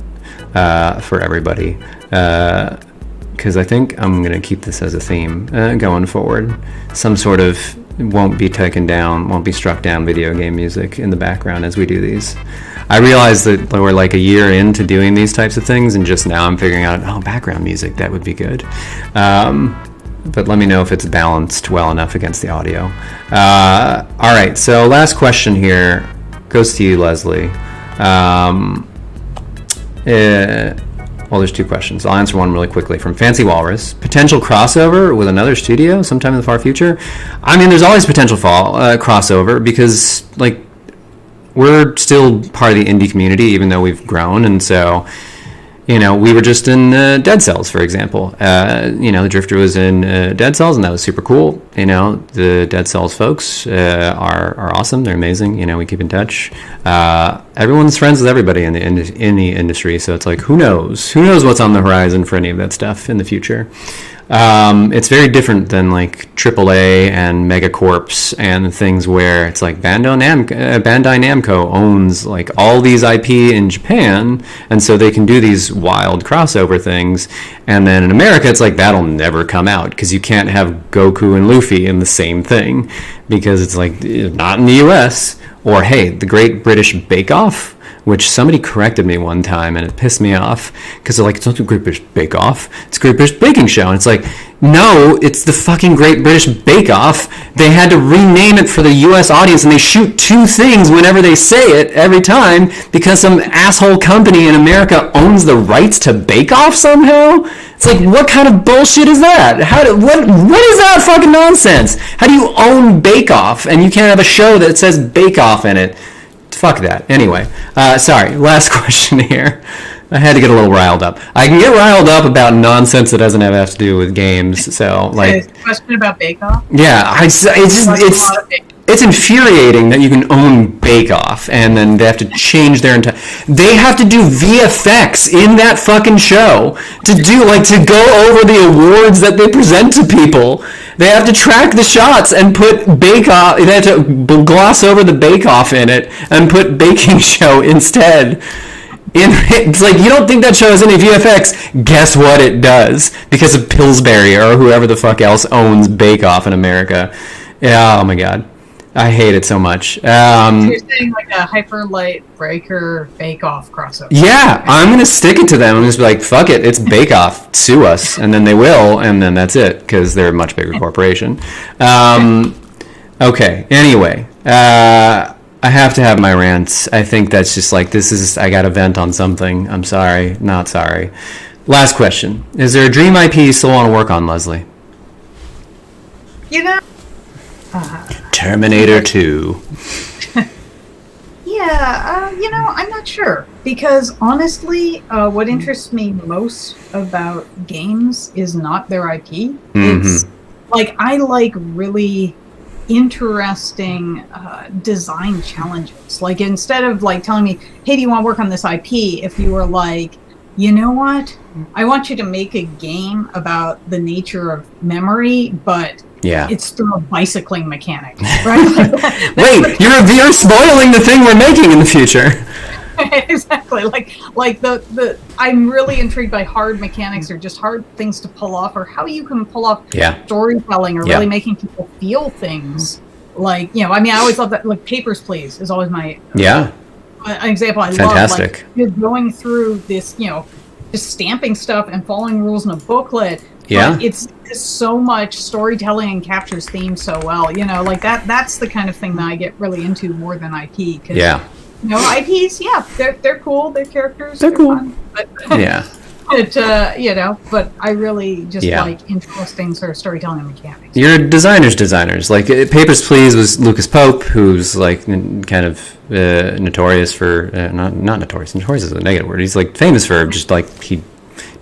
for everybody, because I think I'm going to keep this as a theme going forward. Some sort of won't be struck down video game music in the background as we do these. I realize that we're like a year into doing these types of things, and just now I'm figuring out, background music, that would be good. But let me know if it's balanced well enough against the audio. All right, so last question here goes to you, Lesley. Well, there's two questions. I'll answer one really quickly from Fancy Walrus. Potential crossover with another studio sometime in the far future? I mean, there's always potential crossover, because like we're still part of the indie community, even though we've grown. And so, we were just in Dead Cells, for example. The Drifter was in Dead Cells, and that was super cool. The Dead Cells folks are awesome. They're amazing. We keep in touch. Everyone's friends with everybody in the industry, so it's like, who knows what's on the horizon for any of that stuff in the future. It's very different than like AAA and Megacorps and things where it's like Bandai Namco owns like all these IP in Japan, and so they can do these wild crossover things. And then in America, it's like that'll never come out, because you can't have Goku and Luffy in the same thing, because it's like not in the US. Or hey, the Great British Bake Off, which somebody corrected me one time, and it pissed me off, because they're like, it's not the Great British Bake Off, it's Great British Baking Show. And it's like, no, it's the fucking Great British Bake Off. They had to rename it for the US audience, and they shoot two things whenever they say it every time, because some asshole company in America owns the rights to Bake Off somehow. It's like, what kind of bullshit is that? What is that fucking nonsense? How do you own Bake Off and you can't have a show that says Bake Off in it? Fuck that. Anyway, sorry, last question here. I had to get a little riled up. I can get riled up about nonsense that doesn't have to do with games. So, like, question about Bake Off? Yeah, it's infuriating that you can own Bake Off and then they have to change their entire. They have to do VFX in that fucking show to go over the awards that they present to people. They have to track the shots and put Bake Off. They have to gloss over the Bake Off in it and put Baking Show instead. It's like, you don't think that show has any VFX? Guess what it does, because of Pillsbury or whoever the fuck else owns Bake Off in America. Yeah, oh my god. I hate it so much. You're saying like a Hyperlight Breaker Bake Off crossover. Yeah, I'm going to stick it to them. I'm just be like, fuck it, it's Bake Off, sue us. And then they will, and then that's it, because they're a much bigger corporation. Okay, anyway, I have to have my rants. I think that's just like, I got to vent on something. I'm sorry, not sorry. Last question. Is there a dream IP you still want to work on, Lesley? You know? Terminator 2. Yeah, I'm not sure. Because honestly, what interests me most about games is not their IP. It's like, I like really interesting design challenges. Like, instead of like telling me, hey, do you want to work on this IP? If you were like, you know what? I want you to make a game about the nature of memory, but it's through a bicycling mechanic, right? Wait, you're spoiling the thing we're making in the future. Exactly. Like the I'm really intrigued by hard mechanics or just hard things to pull off, or how you can pull off storytelling or really making people feel things. Like, I mean, I always love that. Like, Papers, Please is always my an example I love. Like, you're going through this, just stamping stuff and following rules in a booklet. But it's so much storytelling and captures themes so well. Like that's the kind of thing that I get really into more than IP. Cause, IPs, they're cool. Their characters, they're cool. Fun, but, but I really just like interesting sort of storytelling and mechanics. You're designers. Like, Papers, Please was Lucas Pope, who's like kind of notorious for not notorious. Notorious is a negative word. He's like famous for just like he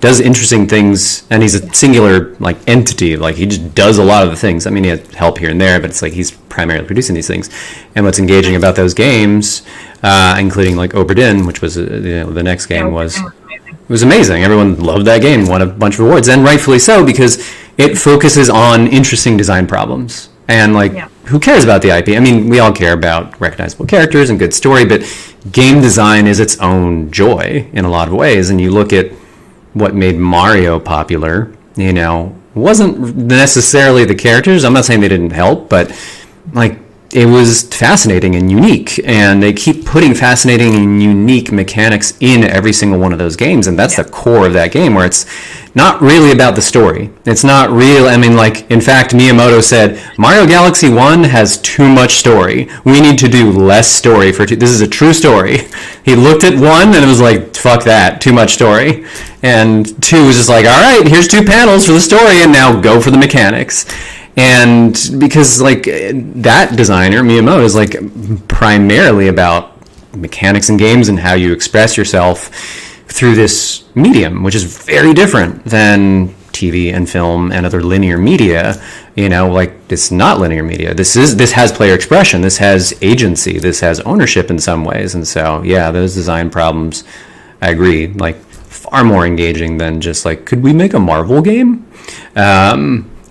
does interesting things, and he's a singular like entity. Like, he just does a lot of the things. I mean, he has help here and there, but it's like he's primarily producing these things. And what's engaging about those games, including like Obra Dinn, which was the next game, it was amazing. Everyone loved that game, won a bunch of awards, and rightfully so, because it focuses on interesting design problems. And like, who cares about the IP? I mean, we all care about recognizable characters and good story, but game design is its own joy in a lot of ways. And you look at what made Mario popular, wasn't necessarily the characters. I'm not saying they didn't help, but like, it was fascinating and unique, and they keep putting fascinating and unique mechanics in every single one of those games, and that's the core of that game, where it's not really about the story. It's not real. I mean, like, in fact, Miyamoto said, Mario Galaxy 1 has too much story. We need to do less story for 2. This is a true story. He looked at 1 and it was like, fuck that, too much story. And 2 was just like, all right, here's 2 panels for the story, and now go for the mechanics. And because like that designer, Miyamoto, is like primarily about mechanics in games and how you express yourself through this medium, which is very different than TV and film and other linear media. Like, it's not linear media. This has player expression. This has agency. This has ownership in some ways. And so, those design problems, I agree, like, far more engaging than just like, could we make a Marvel game?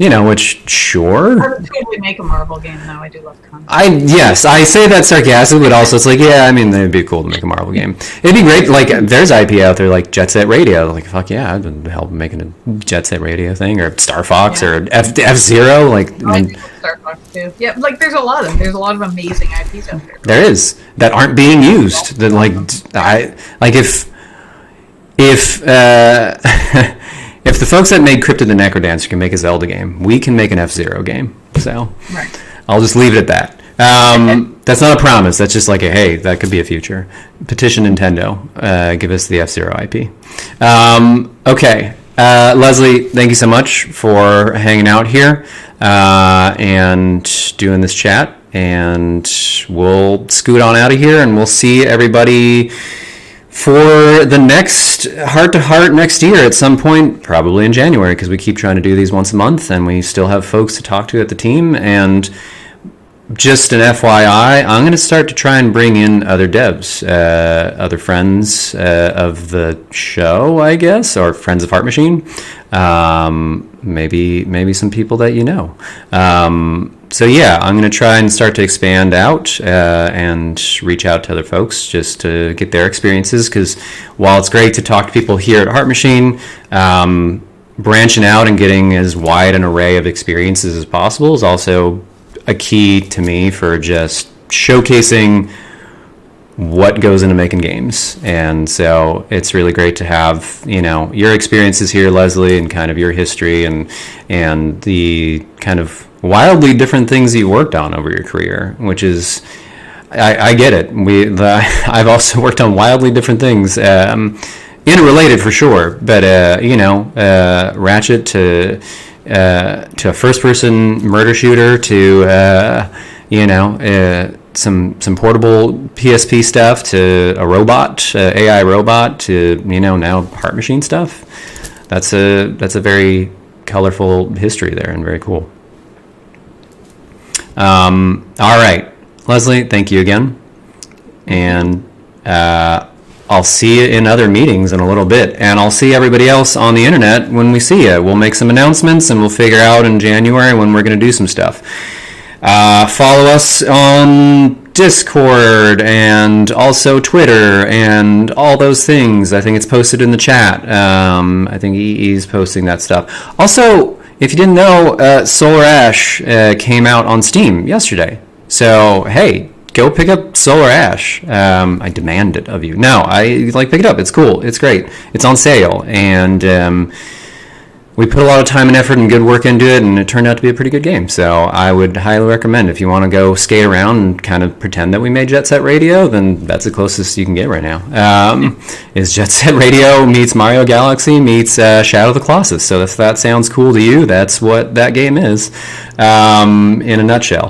Which, sure. I would totally make a Marvel game, though. I do love comics. I say that sarcastically, but also it's like, I mean, it'd be cool to make a Marvel game. It'd be great. Like, there's IP out there, like Jet Set Radio. Like, fuck yeah, I'd help making a Jet Set Radio thing, or Star Fox, or F-Zero. Like, I do Star Fox too. Yeah, like, there's a lot of amazing IPs out there. There is that aren't being used. That if the folks that made Cryptid the Necrodancer can make a Zelda game, we can make an F-Zero game. So I'll just leave it at that. That's not a promise. That's just like hey, that could be a future. Petition Nintendo. Give us the F-Zero IP. Okay. Lesley, thank you so much for hanging out here and doing this chat. And we'll scoot on out of here, and we'll see everybody for the next Heart to Heart next year at some point, probably in January, because we keep trying to do these once a month, and we still have folks to talk to at the team. And just an FYI, I'm going to start to try and bring in other devs, other friends of the show, I guess, or friends of Heart Machine. Maybe some people that you know. So I'm going to try and start to expand out and reach out to other folks just to get their experiences, because while it's great to talk to people here at Heart Machine, branching out and getting as wide an array of experiences as possible is also a key to me for just showcasing what goes into making games. And so it's really great to have, your experiences here, Lesley, and kind of your history and the kind of wildly different things you worked on over your career, which is, I get it. I've also worked on wildly different things, interrelated for sure, but Ratchet to a first-person murder shooter to some portable PSP stuff to a robot, AI robot to now heart machine stuff. That's a very colorful history there and very cool. All right, Lesley, thank you again, and I'll see you in other meetings in a little bit, and I'll see everybody else on the internet when we see you. We'll make some announcements, and we'll figure out in January when we're going to do some stuff. Follow us on Discord and also Twitter and all those things. I think it's posted in the chat. I think EE's posting that stuff. Also, if you didn't know, Solar Ash came out on Steam yesterday. So, hey, go pick up Solar Ash. I demand it of you. No, pick it up. It's cool. It's great. It's on sale. And we put a lot of time and effort and good work into it, and it turned out to be a pretty good game. So I would highly recommend, if you want to go skate around and kind of pretend that we made Jet Set Radio, then that's the closest you can get right now. Is Jet Set Radio meets Mario Galaxy meets Shadow of the Colossus. So if that sounds cool to you, that's what that game is in a nutshell.